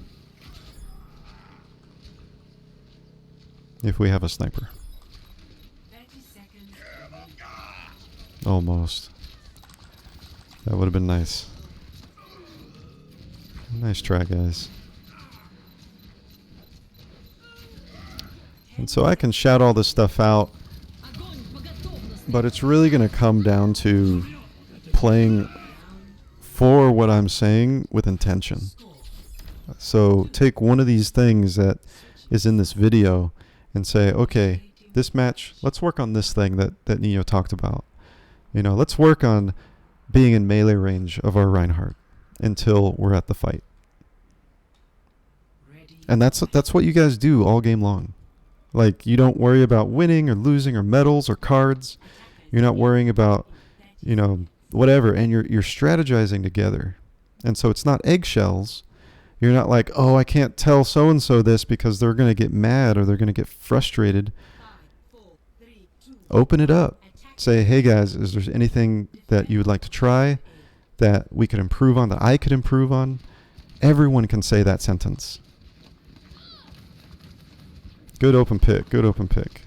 If we have a sniper. Almost. That would have been nice. Nice try, guys. And so I can shout all this stuff out, but it's really going to come down to playing for what I'm saying with intention. So take one of these things that is in this video and say, okay, this match, let's work on this thing that Neo talked about. You know, let's work on being in melee range of our Reinhardt until we're at the fight. And that's what you guys do all game long. Like, you don't worry about winning or losing or medals or cards. You're not worrying about, you know, whatever. And you're strategizing together. And so it's not eggshells. You're not like, oh, I can't tell so-and-so this because they're going to get mad or they're going to get frustrated. Open it up. Say, hey, guys, is there anything that you would like to try that we could improve on, that I could improve on? Everyone can say that sentence. Good open pick. Good open pick.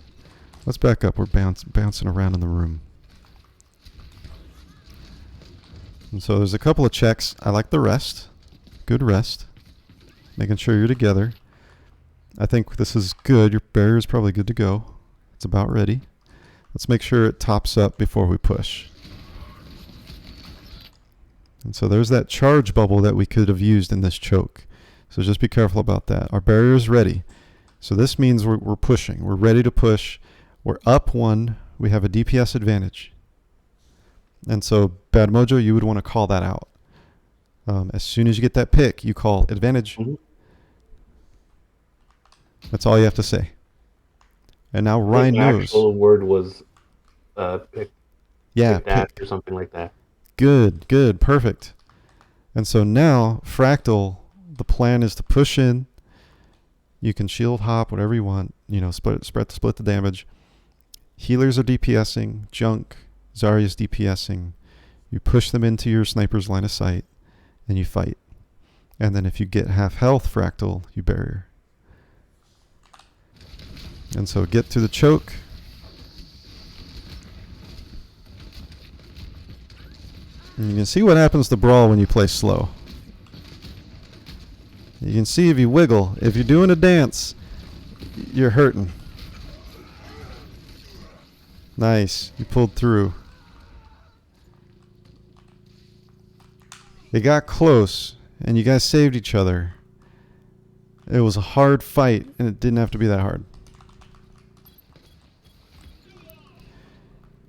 Let's back up. We're bouncing around in the room. And so there's a couple of checks. I like the rest. Good rest. Making sure you're together. I think this is good. Your barrier is probably good to go. It's about ready. Let's make sure it tops up before we push. And so there's that charge bubble that we could have used in this choke. So just be careful about that. Our barrier is ready. So this means we're pushing. We're ready to push. We're up 1. We have a DPS advantage. And so, Bad Mojo, you would want to call that out. As soon as you get that pick, you call advantage. Mhm. That's all you have to say. And now I think Ryan the knows. actual word was pick, Yeah, pick that pick. or something like that. Good, good, perfect. And so now, Fractal, the plan is to push in. You can shield hop, whatever you want. Split the damage. Healers are DPSing. Junk, Zarya's DPSing. You push them into your sniper's line of sight, and you fight. And then if you get half health, Fractal, you barrier. And so get to the choke. And you can see what happens to Brawl when you play slow. You can see if you wiggle, if you're doing a dance, you're hurting. Nice, you pulled through. It got close, and you guys saved each other. It was a hard fight, and it didn't have to be that hard.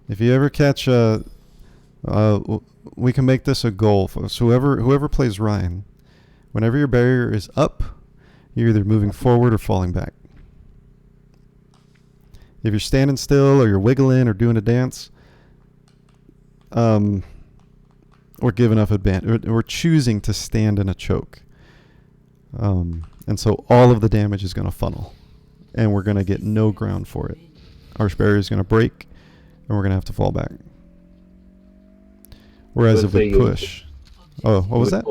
If you ever catch we can make this a goal. So whoever plays Ryan, whenever your barrier is up, you're either moving forward or falling back. If you're standing still or you're wiggling or doing a dance, we're giving up advantage. We're choosing to stand in a choke. And so all of the damage is going to funnel, and we're going to get no ground for it. Our barrier is going to break, and we're going to have to fall back. Whereas if we push... Oh, what was that?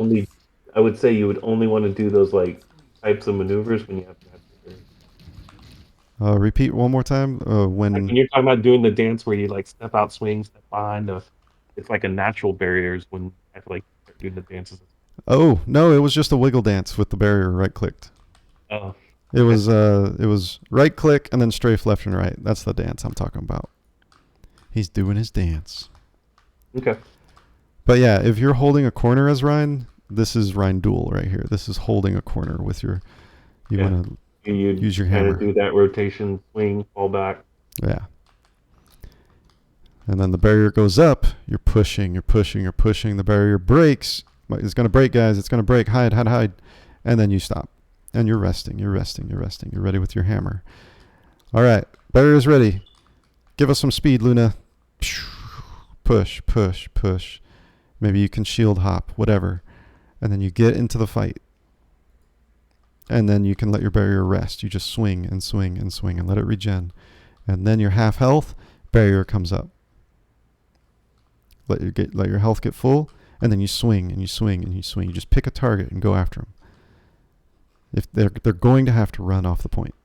I would say you would only want to do those like types of maneuvers when you have to have your Repeat one more time. When you're talking about doing the dance where you like step out, swing, step behind, it's like a natural barriers when you have to like do the dances. Oh no, it was just a wiggle dance with the barrier right clicked. Oh, It was right click and then strafe left and right. That's the dance I'm talking about. He's doing his dance. okay. But yeah, if you're holding a corner as Ryan, this is Ryan Duel right here. This is holding a corner with your. You want to use your hammer. Do that rotation, swing, fall back. Yeah. And then the barrier goes up. You're pushing. The barrier breaks. It's going to break, guys. It's going to break. Hide. And then you stop. And you're resting. You're ready with your hammer. All right. Barrier's ready. Give us some speed, Luna. Push. Maybe you can shield hop, whatever. And then you get into the fight. And then you can let your barrier rest. You just swing and let it regen. And then your half health, barrier comes up. Let your health get full, and then you swing. You just pick a target and go after them. If they're going to have to run off the point.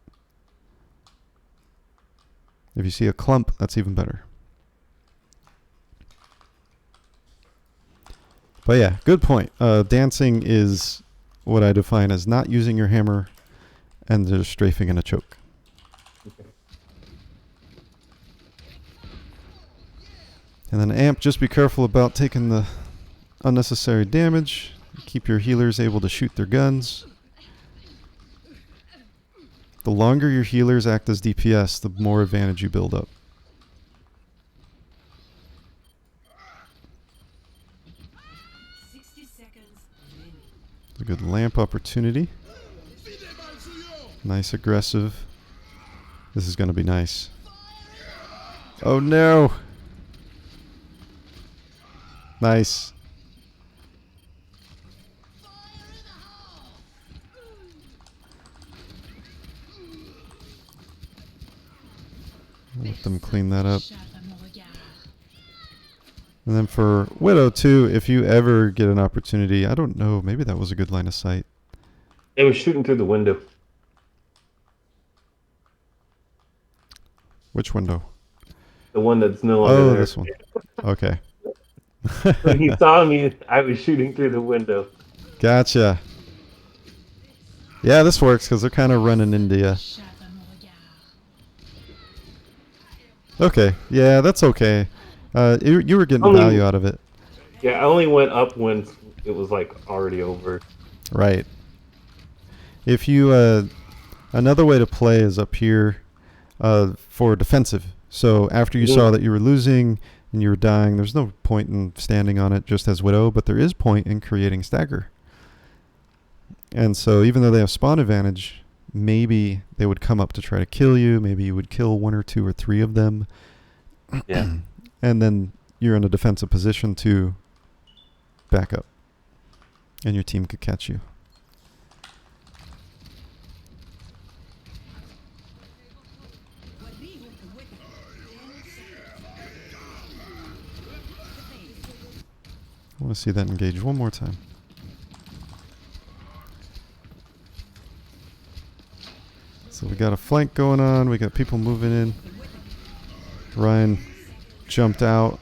If you see a clump, that's even better. But yeah, good point. Dancing is what I define as not using your hammer and just strafing in a choke. And then amp, just be careful about taking the unnecessary damage. Keep your healers able to shoot their guns. The longer your healers act as DPS, the more advantage you build up. A good lamp opportunity. Nice aggressive. This is going to be nice. Oh no! Nice. Let them clean that up. And then for Widow too, if you ever get an opportunity, I don't know, maybe that was a good line of sight. It was shooting through the window. Which window? The one that's no longer Oh, there. this one. Okay. When he saw me, I was shooting through the window. Gotcha. Yeah, this works because they're kind of running into you. Okay. Yeah, that's okay. You were getting value out of it. Yeah, I only went up when it was like already over. Right. If you another way to play is up here for defensive. So after you saw that you were losing and you're dying, there's no point in standing on it just as Widow, but there is point in creating stagger. And so even though they have spawn advantage, maybe they would come up to try to kill you. Maybe you would kill 1 or 2 or 3 of them. Yeah. And then you're in a defensive position to back up. And your team could catch you. I want to see that engage one more time. So we got a flank going on. We got people moving in. Ryan jumped out.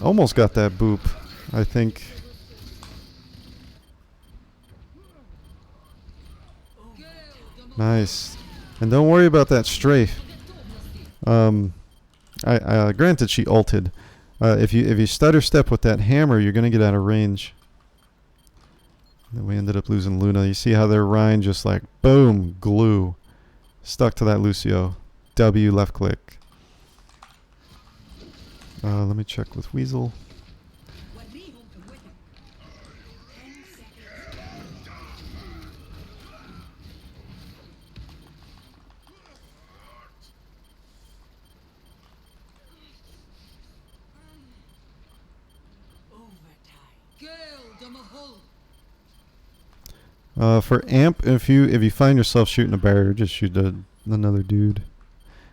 Almost got that boop, I think. Nice. And don't worry about that strafe. Granted, she ulted. If you stutter step with that hammer, you're gonna get out of range. Then we ended up losing Luna. You see how their Ryan just like boom, glue, stuck to that Lucio. W left click. Let me check with Weasel. For amp, if you find yourself shooting a barrier, just shoot another dude.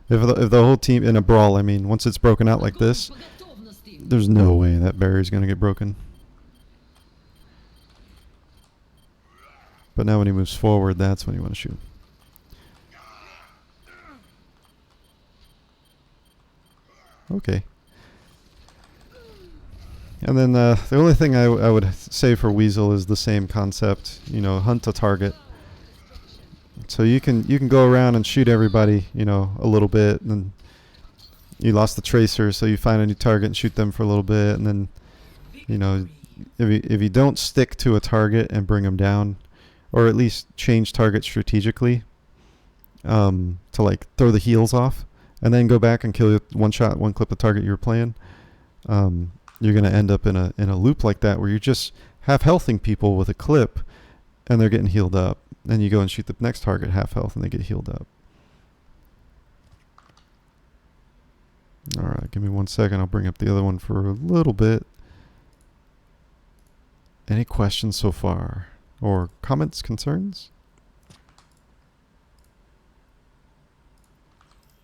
If the whole team in a brawl, I mean, once it's broken out like this, there's no way that barrier's gonna get broken. But now when he moves forward, that's when you want to shoot. Okay. And then the only thing I would say for Weasel is the same concept. You know, hunt a target. So you can go around and shoot everybody, you know, a little bit, and then you lost the tracer, so you find a new target and shoot them for a little bit, and then, you know, if you don't stick to a target and bring them down, or at least change target strategically, to like throw the heals off, and then go back and kill one shot, one clip the target you were playing. You're going to end up in a loop like that where you're just half healthing people with a clip and they're getting healed up. Then you go and shoot the next target half health and they get healed up. Alright, give me 1 second. I'll bring up the other one for a little bit. Any questions so far? Or comments, concerns?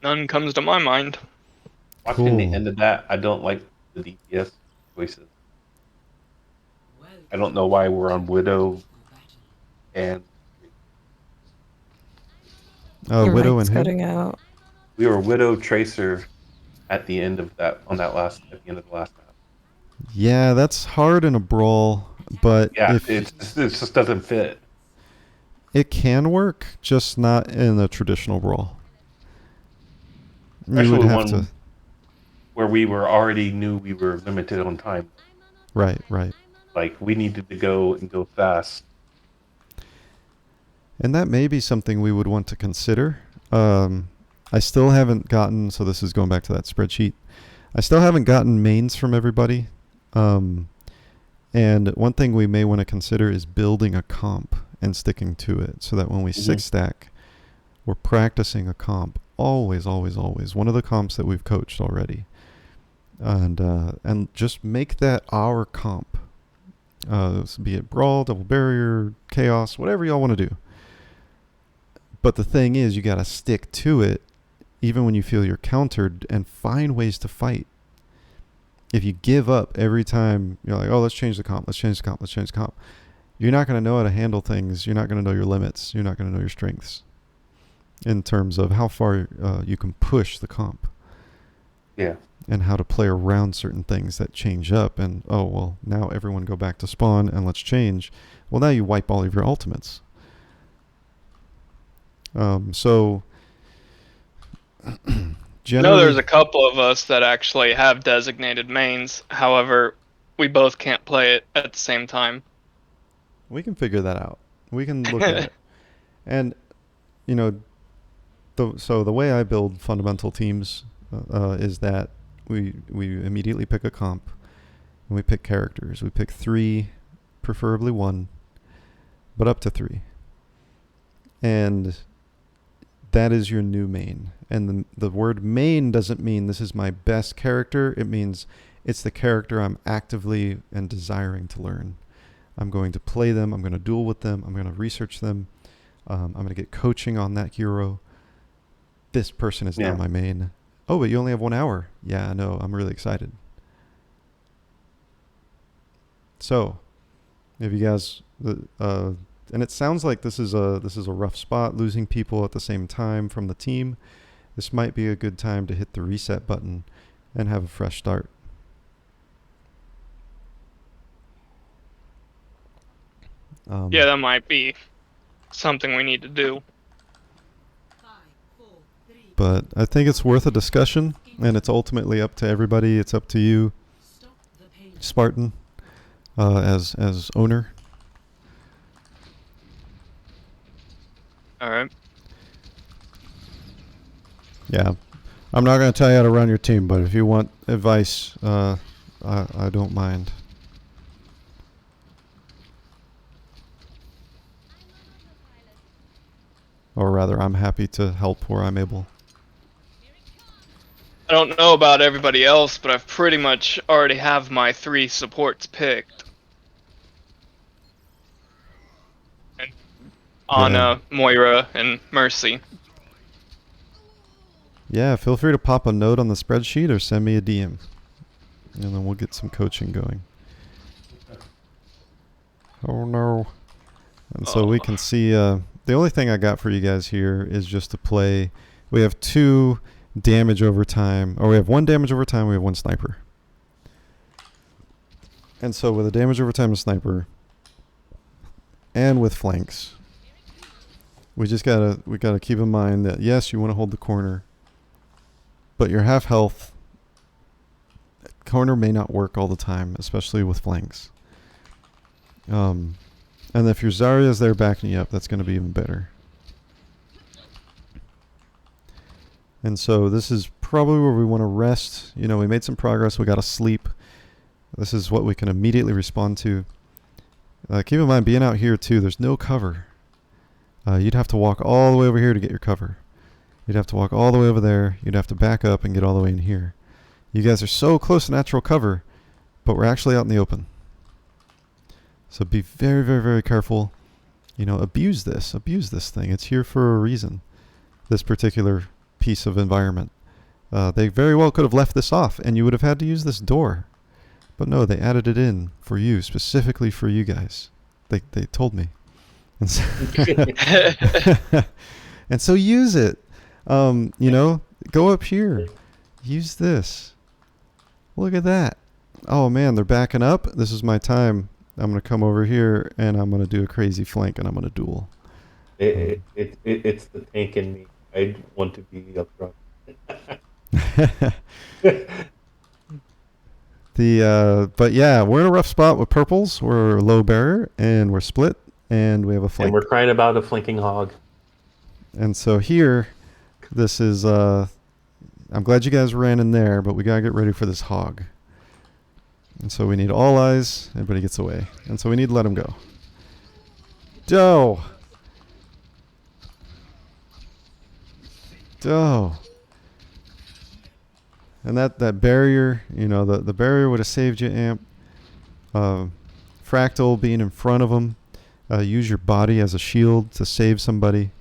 None comes to my mind. Watching the Cool. end of that, I don't like the DPS choices. I don't know why we're on Widow and Your Widow mic's and who? cutting out. we were Widow Tracer at the end of that at the end of the last map. Yeah, that's hard in a brawl, but Yeah, if it just doesn't fit. it can work, just not in a traditional brawl. You Especially would have one to. where we already knew we were limited on time. Right, right. Like we needed to go fast. And that may be something we would want to consider. I still haven't gotten, so this is going back to that spreadsheet. I still haven't gotten mains from everybody. And one thing we may want to consider is building a comp and sticking to it so that when we 6-stack, we're practicing a comp. Always, always, always. One of the comps that we've coached already. And just make that our comp. Be it Brawl, Double Barrier, Chaos, whatever y'all want to do. But the thing is, you got to stick to it even when you feel you're countered and find ways to fight. If you give up every time, you're like, oh, let's change the comp, let's change the comp, let's change the comp. You're not going to know how to handle things. You're not going to know your limits. You're not going to know your strengths in terms of how far you can push the comp. Yeah. And how to play around certain things that change up. And, oh, well, now everyone go back to spawn and let's change. Well, now you wipe all of your ultimates. So, I generally, know there's a couple of us that actually have designated mains. However, we both can't play it at the same time. we can figure that out. We can look at it. And, you know, so the way I build fundamental teams is that we immediately pick a comp, and we pick characters. We pick 3, preferably 1, but up to 3. And that is your new main. And the word main doesn't mean this is my best character. It means it's the character I'm actively and desiring to learn. I'm going to play them. I'm going to duel with them. I'm going to research them. I'm going to get coaching on that hero. This person is now my main. Oh, but you only have 1 hour. Yeah, I know. I'm really excited. So, if you guys, and it sounds like this is a rough spot, losing people at the same time from the team. This might be a good time to hit the reset button and have a fresh start. Yeah, that might be something we need to do. But I think it's worth a discussion, and it's ultimately up to everybody. It's up to you, Spartan, as owner. All right. Yeah, I'm not going to tell you how to run your team, but if you want advice, I don't mind. Or rather, I'm happy to help where I'm able. I don't know about everybody else, but I've pretty much already have my 3 supports picked. And Ana, Moira, and Mercy. Yeah, feel free to pop a note on the spreadsheet or send me a DM. And then we'll get some coaching going. Oh no. And so we can see, the only thing I got for you guys here is just to play. We have 2 damage over time, or we have 1 damage over time, we have 1 sniper. And so with a damage over time sniper, and with flanks, we gotta keep in mind that yes, you want to hold the corner, but your half health corner may not work all the time, especially with flanks. And if your Zarya's there backing you up, that's going to be even better. And so this is probably where we want to rest. You know, we made some progress. We got to sleep. This is what we can immediately respond to. Keep in mind, being out here too, there's no cover. You'd have to walk all the way over here to get your cover. You'd have to walk all the way over there. You'd have to back up and get all the way in here. You guys are so close to natural cover, but we're actually out in the open. So be very, very, very careful. You know, abuse this thing. It's here for a reason. This particular piece of environment. They very well could have left this off, and you would have had to use this door. But no, they added it in for you, specifically for you guys. They told me. And so, and so use it. You know, go up here. Use this. Look at that. Oh man, they're backing up. This is my time. I'm going to come over here and I'm going to do a crazy flank and I'm going to duel. It's the tank in me. I want to be up front. But yeah, we're in a rough spot with purples. We're low barrier and we're split and we have a flank. And we're crying about a flanking hog. And so here, this is, I'm glad you guys ran in there, but we got to get ready for this hog. And so we need all eyes. Everybody gets away. And so we need to let him go. Doe. And that barrier, you know, the barrier would have saved you, Amp. Fractal being in front of him. Use your body as a shield to save somebody.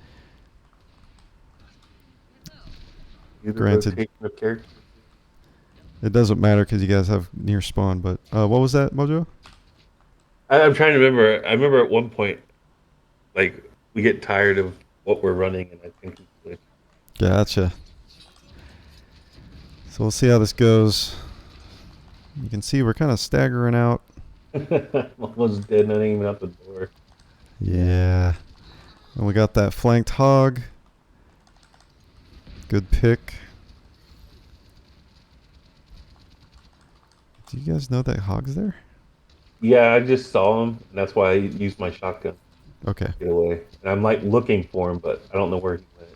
Granted. It doesn't matter because you guys have near spawn, but what was that, Mojo? I'm trying to remember. I remember at one point, like, we get tired of what we're running, and I think we switch. Gotcha. So we'll see how this goes. You can see we're kind of staggering out. Almost dead, not even out the door. Yeah. And we got that flanked hog. Good pick. Do you guys know that hog's there? Yeah, I just saw him, and that's why I used my shotgun. Okay. To get away. And I'm like looking for him, but I don't know where he went.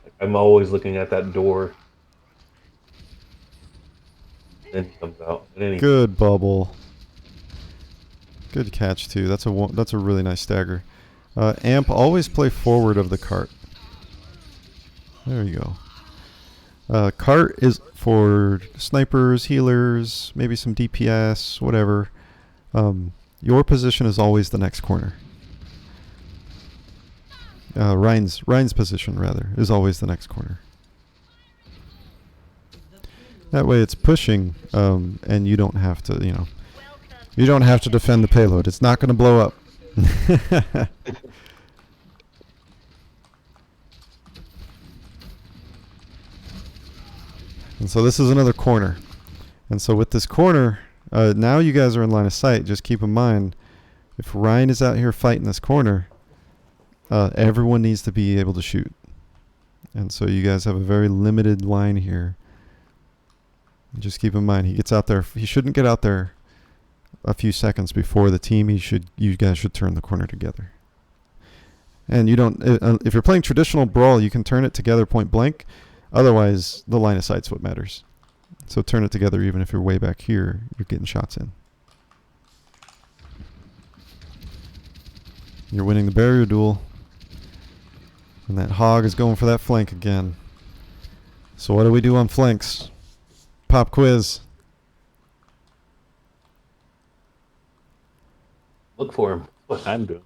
Like, I'm always looking at that door. Then he comes out. But anyway, Good bubble. Good catch too. That's a really nice stagger. Amp, always play forward of the cart. There you go. Cart is for snipers, healers, maybe some DPS, whatever. Your position is always the next corner. Ryan's position rather is always the next corner. That way it's pushing, and you don't have to, you don't have to defend the payload. It's not going to blow up. And so this is another corner. And so with this corner, now you guys are in line of sight. Just keep in mind, if Ryan is out here fighting this corner, everyone needs to be able to shoot. And so you guys have a very limited line here. Just keep in mind, he gets out there. He shouldn't get out there a few seconds before the team. You guys should turn the corner together. And you don't. If you're playing traditional Brawl, you can turn it together point blank. Otherwise, the line of sight's what matters. So turn it together, even if you're way back here. You're getting shots in. You're winning the barrier duel. And that hog is going for that flank again. So what do we do on flanks? Pop quiz. look for him. What I'm doing.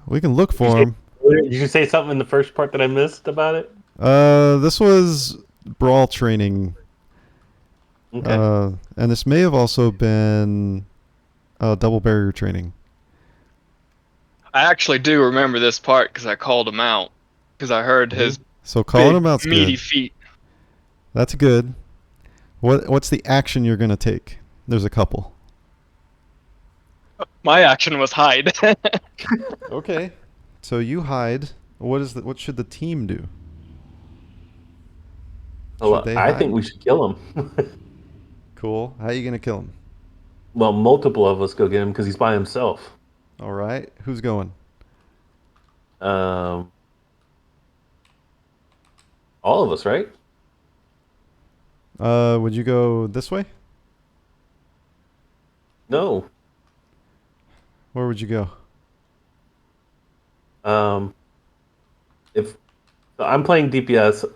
We can look for him. Did you say something in the first part that I missed about it? This was Brawl training. Okay. And this may have also been double barrier training. I actually do remember this part because I called him out because I heard his So calling big, him out's meaty good. feet. That's good. What's the action you're gonna take? There's a couple. My action was hide. Okay. So you hide. What should the team do? Well, Should they I hide? think we should kill him. Cool. How are you gonna kill him? Well, multiple of us go get him because he's by himself. All right. Who's going? All of us, right? Would you go this way? No. Where would you go? If so I'm playing DPS,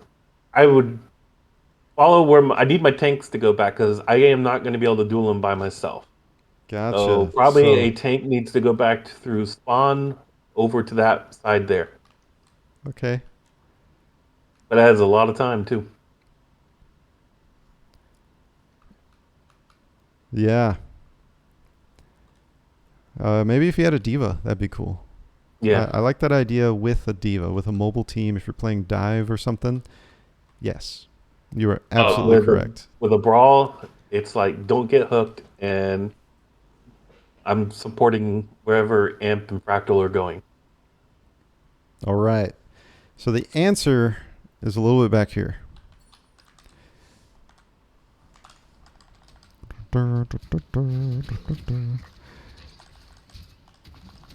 I would follow where I need my tanks to go back because I am not going to be able to duel them by myself. Gotcha. So probably So- a tank needs to go back through spawn over to that side there. Okay. But that has a lot of time too. Yeah. Maybe if you had a diva, that'd be cool. Yeah. I like that idea with a diva, with a mobile team. If you're playing dive or something, yes, you are absolutely with correct. With a brawl, it's like don't get hooked, and I'm supporting wherever Amp and Fractal are going. All right. So the answer is a little bit back here.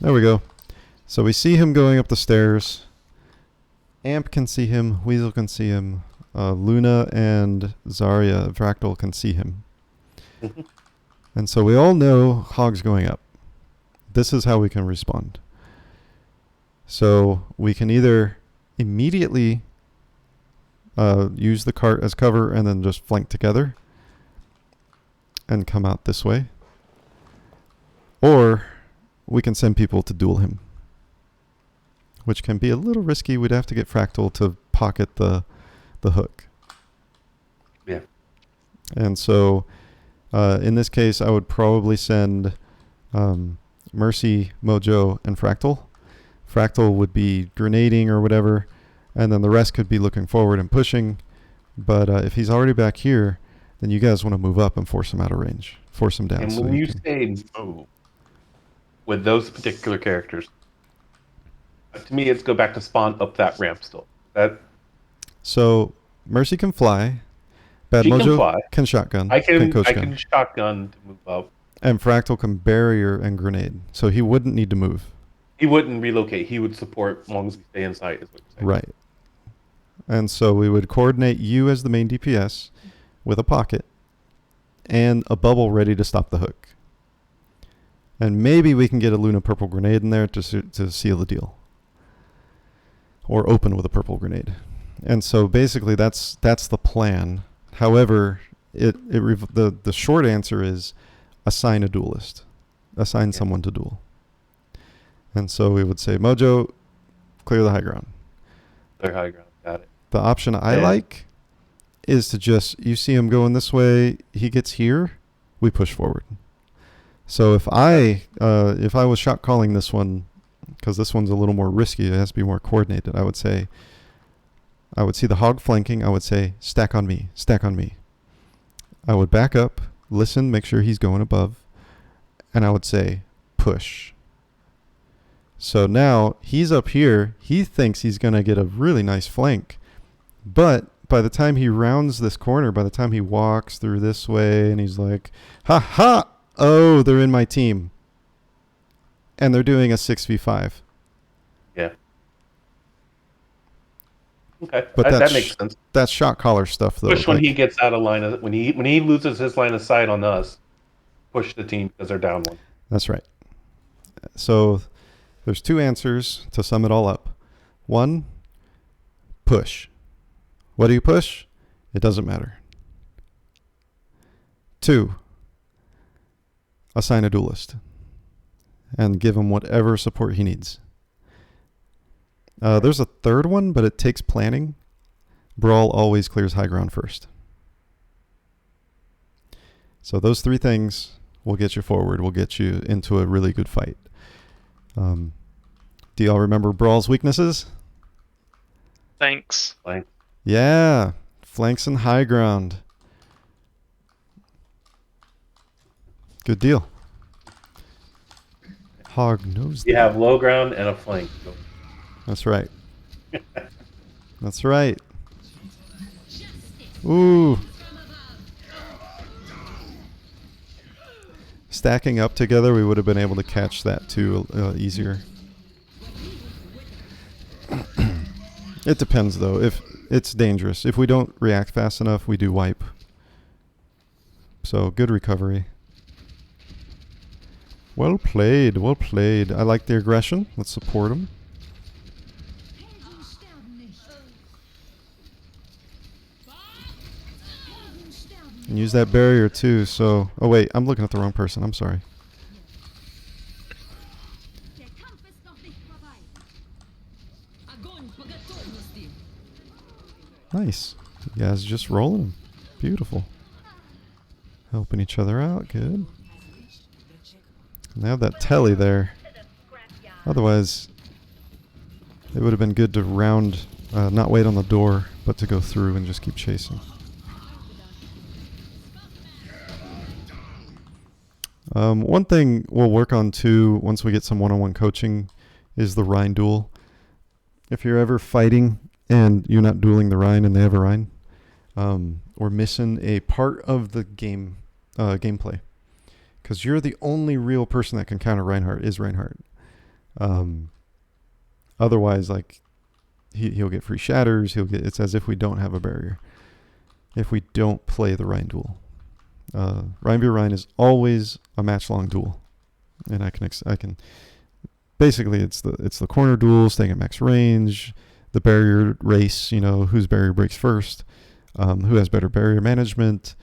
There we go. So we see him going up the stairs. Amp can see him. Weasel can see him. Luna and Zarya, Fractal, can see him. And so we all know Hog's going up. This is how we can respond. So we can either immediately use the cart as cover and then just flank together and come out this way. Or we can send people to duel him, which can be a little risky. We'd have to get Fractal to pocket the hook. Yeah. And so in this case, I would probably send Mercy, Mojo, and Fractal. Fractal would be grenading or whatever, and then the rest could be looking forward and pushing. But if he's already back here, then you guys want to move up and force him out of range. Force him down. And so when you can- say move with those particular characters, to me, it's go back to spawn up that ramp still. So Mercy can fly. Bad She can Mojo fly. can shotgun. I can coach I gun. can shotgun to move up. And Fractal can barrier and grenade. So he wouldn't need to move. He wouldn't relocate. He would support as long as we stay in sight. Is what you're saying. Right. And so we would coordinate you as the main DPS with a pocket. and a bubble ready to stop the hook. And maybe we can get a Luna purple grenade in there to seal the deal. Or open with a purple grenade. And so basically that's the plan. However, the short answer is assign a duelist. Assign someone to duel. And so we would say, Mojo, clear the high ground. Clear high ground. Got it. The option I like is to just, you see him going this way, he gets here, we push forward. So if I was shot calling this one, because this one's a little more risky, it has to be more coordinated, I would say, I would see the hog flanking, I would say, stack on me, stack on me. I would back up, listen, make sure he's going above, and I would say, push. So now he's up here, he thinks he's going to get a really nice flank, but by the time he rounds this corner, by the time he walks through this way and he's like, ha ha, oh, they're in my team. And they're doing a 6v5. Yeah. Okay, But that makes sense. That's shot caller stuff, though. Push when he gets out of line of, when he loses his line of sight on us. Push the team because they're down one. That's right. So there's two answers to sum it all up. One, push. What do you push? It doesn't matter. Two, assign a duelist and give him whatever support he needs. There's a third one, but it takes planning. Brawl always clears high ground first. So those three things will get you forward, will get you into a really good fight. Do y'all remember Brawl's weaknesses? Thanks. Yeah, flanks and high ground. Good deal. Hog knows You that. have low ground and a flank. That's right. That's right. Ooh. Stacking up together, we would have been able to catch that too easier. It depends though. If it's dangerous. If we don't react fast enough, we do wipe. So good recovery. Well played, well played. I like the aggression. Let's support him. And use that barrier too, so... Oh wait, I'm looking at the wrong person. I'm sorry. Nice. You guys just rolling them. Beautiful. Helping each other out. Good. And they have that telly there. Otherwise, it would have been good to round, not wait on the door, but to go through and just keep chasing. One thing we'll work on too, once we get some one-on-one coaching, is the Rhine duel. If you're ever fighting and you're not dueling the Rhine and they have a Rhine, we're missing a part of the game gameplay. Because you're the only real person that can counter Reinhardt is Reinhardt. Otherwise, like, he'll get free shatters. It's as if we don't have a barrier. If we don't play the Rhine duel. Rhine v Rhine is always a match-long duel. And I can basically it's the corner duel, staying at max range, the barrier race, whose barrier breaks first, who has better barrier management.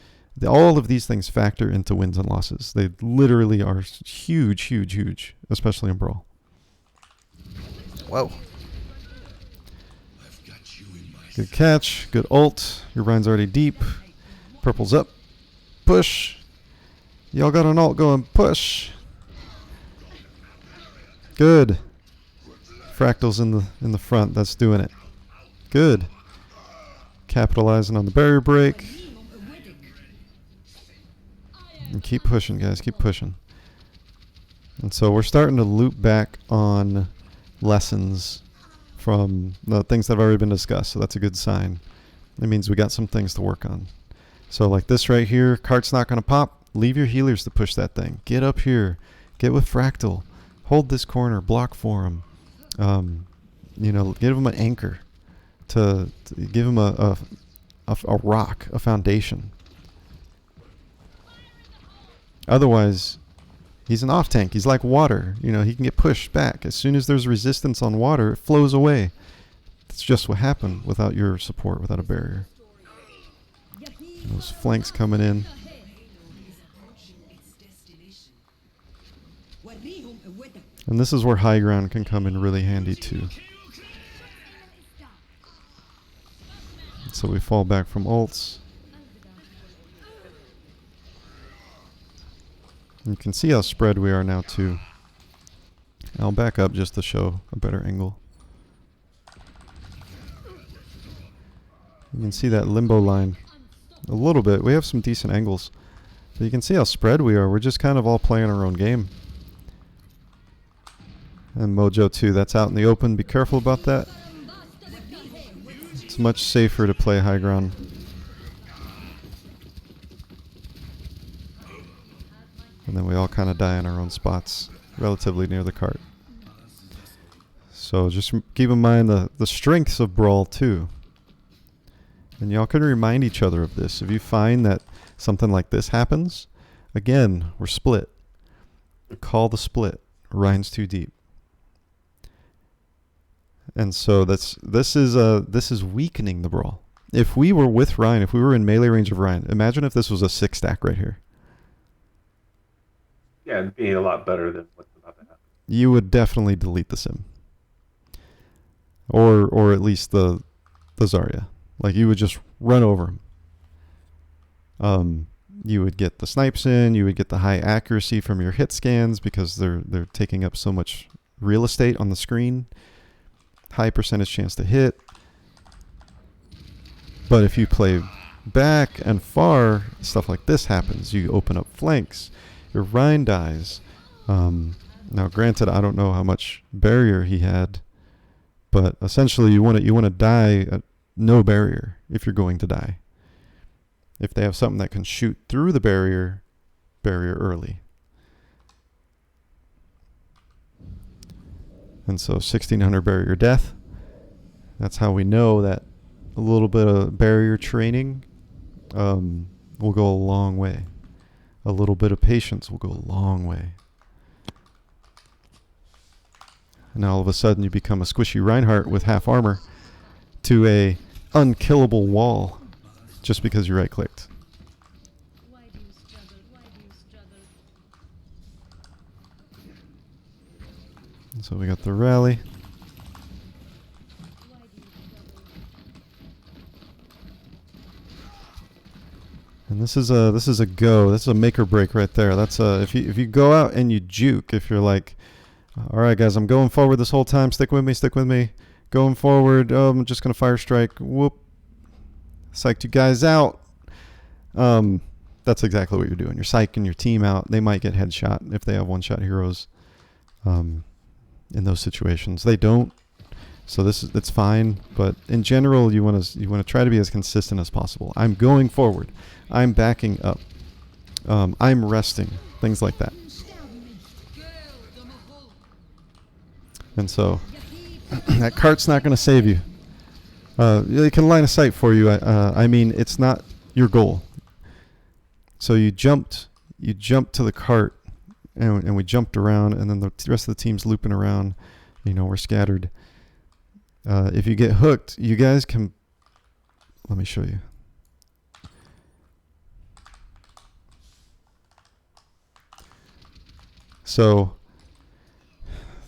All of these things factor into wins and losses. They literally are huge, huge, huge, especially in Brawl. Whoa. Good catch. Good ult. Your Rhine's already deep. Purple's up. Push. Y'all got an ult going. Push. Good. Fractal's in the front. That's doing it. Good. Capitalizing on the barrier break. And keep pushing, guys. Keep pushing. And so we're starting to loop back on lessons from the things that have already been discussed. So that's a good sign. It means we got some things to work on. So like this right here, cart's not going to pop. Leave your healers to push that thing. Get up here. Get with Fractal. Hold this corner. Block for him. Give him an anchor. To give him a rock, a foundation. Otherwise, he's an off tank. He's like water. You know, he can get pushed back. As soon as there's resistance on water, it flows away. That's just what happened without your support, without a barrier. And those flanks coming in. And this is where high ground can come in really handy too. So we fall back from ults. You can see how spread we are now too. I'll back up just to show a better angle. You can see that limbo line a little bit. We have some decent angles. But you can see how spread we are. We're just kind of all playing our own game. And Mojo too, that's out in the open. Be careful about that. It's much safer to play high ground. And then we all kind of die in our own spots, relatively near the cart. So just keep in mind the strengths of Brawl too. And y'all can remind each other of this. If you find that something like this happens, again, we're split. Call the split. Rhine's too deep. And so this is weakening the Brawl. If we were with Rhine, if we were in melee range of Rhine, imagine if this was a 6 stack right here. Yeah, it'd be a lot better than what's about to happen. You would definitely delete the sim. Or at least the Zarya. Like you would just run over him. You would get the snipes in, you would get the high accuracy from your hit scans because they're taking up so much real estate on the screen. High percentage chance to hit. But if you play back and far, stuff like this happens. You open up flanks. Your Rhine dies. Now granted, I don't know how much barrier he had, but essentially you want to die at no barrier if you're going to die. If they have something that can shoot through the barrier early. And so 1600 barrier death. That's how we know that a little bit of barrier training will go a long way. A little bit of patience will go a long way. And all of a sudden you become a squishy Reinhardt with half armor to a unkillable wall just because you right clicked. Why do you struggle? Why do you struggle? And so we got the rally. Why do you struggle? And this is a go. This is a make or break right there. That's if you go out and you juke, if you're like, all right guys, I'm going forward this whole time. Stick with me. Going forward. Oh, I'm just gonna fire strike. Whoop. Psyched you guys out. That's exactly what you're doing. You're psyching your team out. They might get headshot if they have one-shot heroes. In those situations, they don't. So it's fine. But in general, you want to try to be as consistent as possible. I'm going forward. I'm backing up. I'm resting. Things like that. And so that cart's not going to save you. It can line of sight for you. I mean, it's not your goal. So you jumped to the cart, and we jumped around, and then the rest of the team's looping around. You know, we're scattered. If you get hooked, you guys can. Let me show you. So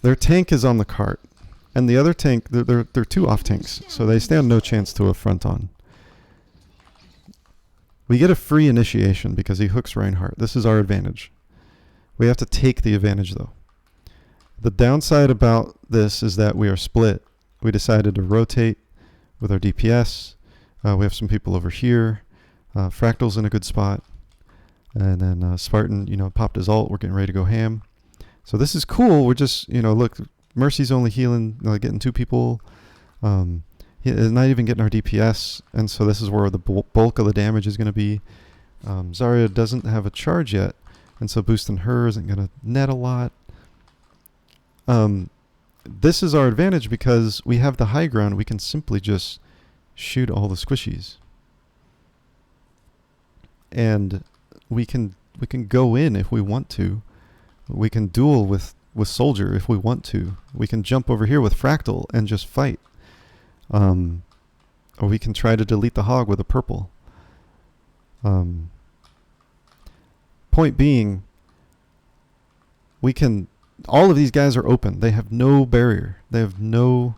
their tank is on the cart. And the other tank, they're two off tanks, so they stand no chance to a front on. We get a free initiation because he hooks Reinhardt. This is our advantage. We have to take the advantage, though. The downside about this is that we are split. We decided to rotate with our DPS. We have some people over here. Fractal's in a good spot. And then Spartan, popped his ult. We're getting ready to go ham. So this is cool. We're just, look... Mercy's only healing, getting 2 people. He is not even getting our DPS, and so this is where the bulk of the damage is going to be. Zarya doesn't have a charge yet, and so boosting her isn't going to net a lot. This is our advantage because we have the high ground. We can simply just shoot all the squishies. And we can go in if we want to. We can duel with Soldier if we want to. We can jump over here with Fractal and just fight. Or we can try to delete the hog with a purple. Point being, all of these guys are open. They have no barrier. They have no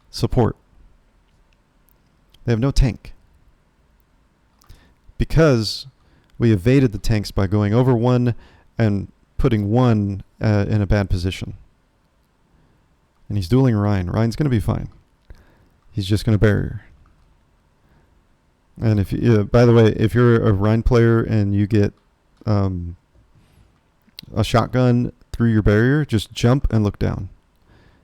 support. They have no tank. Because we evaded the tanks by going over one and putting one in a bad position. And he's dueling Ryan. Ryan's going to be fine. He's just going to barrier. And if by the way, if you're a Ryan player and you get a shotgun through your barrier, just jump and look down.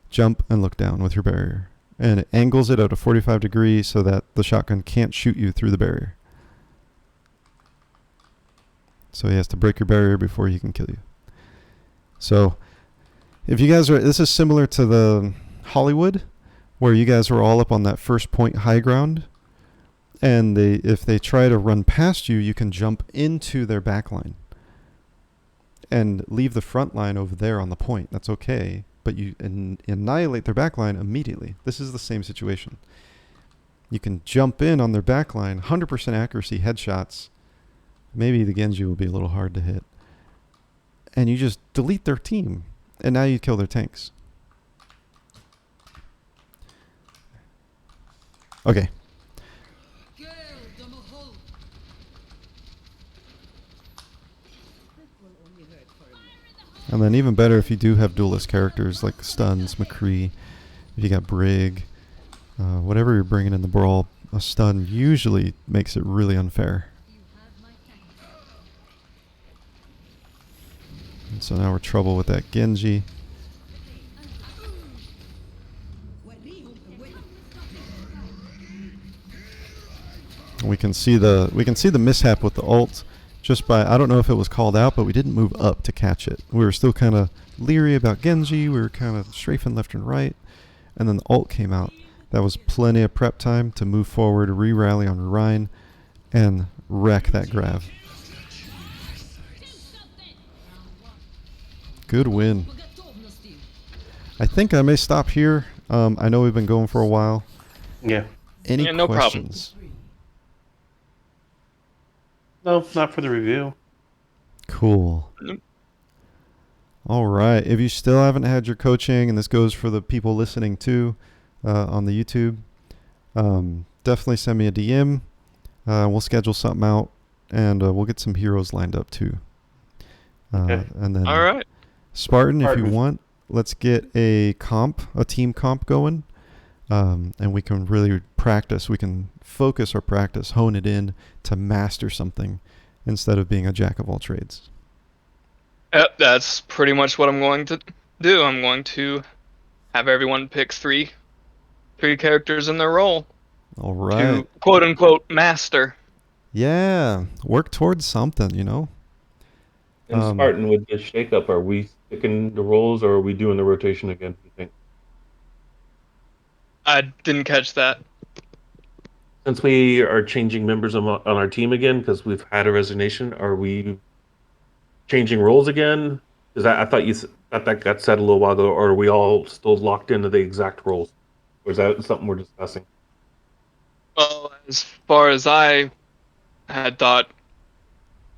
Jump and look down with your barrier. And it angles it at a 45 degree so that the shotgun can't shoot you through the barrier. So he has to break your barrier before he can kill you. So if you guys this is similar to the Hollywood, where you guys were all up on that first point high ground. And if they try to run past you, you can jump into their back line and leave the front line over there on the point. That's okay, but you annihilate their back line immediately. This is the same situation. You can jump in on their back line, 100% accuracy headshots. Maybe the Genji will be a little hard to hit. And you just delete their team, and now you kill their tanks. Okay. And then even better if you do have duelist characters like Stuns, McCree, if you got Brig, whatever you're bringing in the Brawl, a stun usually makes it really unfair. And so now we're trouble with that Genji. We can see the mishap with the ult. Just by, I don't know if it was called out, but we didn't move up to catch it. We were still kind of leery about Genji. We were kind of strafing left and right. And then the ult came out. That was plenty of prep time to move forward, re-rally on Ryan, and wreck that grab. Good win. I think I may stop here. I know we've been going for a while. Yeah. Any no questions? problem. No, not for the review. Cool. All right. If you still haven't had your coaching, and this goes for the people listening too on the YouTube, definitely send me a DM. We'll schedule something out, and we'll get some heroes lined up too. Okay. And then, All right. Spartan, if you want, let's get a team comp going, and we can really practice. We can focus our practice, hone it in to master something instead of being a jack of all trades. Yep, that's pretty much what I'm going to do. I'm going to have everyone pick three characters in their role All right. to quote unquote master. Yeah. Work towards something, you know? And Spartan, with this shakeup, are we sticking the roles or are we doing the rotation again, do you think? I didn't catch that. Since we are changing members on our team again, because we've had a resignation, are we changing roles again? Because I thought that got said a little while ago, or are we all still locked into the exact roles? Or is that something we're discussing? Well, as far as I had thought,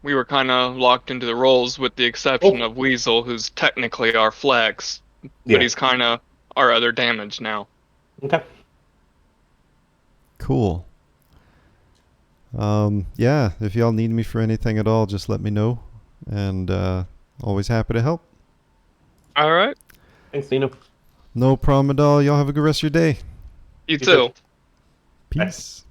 we were kind of locked into the roles with the exception of Weasel, who's technically our flex, but he's kind of our other damage now. Okay. Cool. Yeah, if y'all need me for anything at all, just let me know. And always happy to help. All right. Thanks, Nino. No problem at all. Y'all have a good rest of your day. You too. Peace.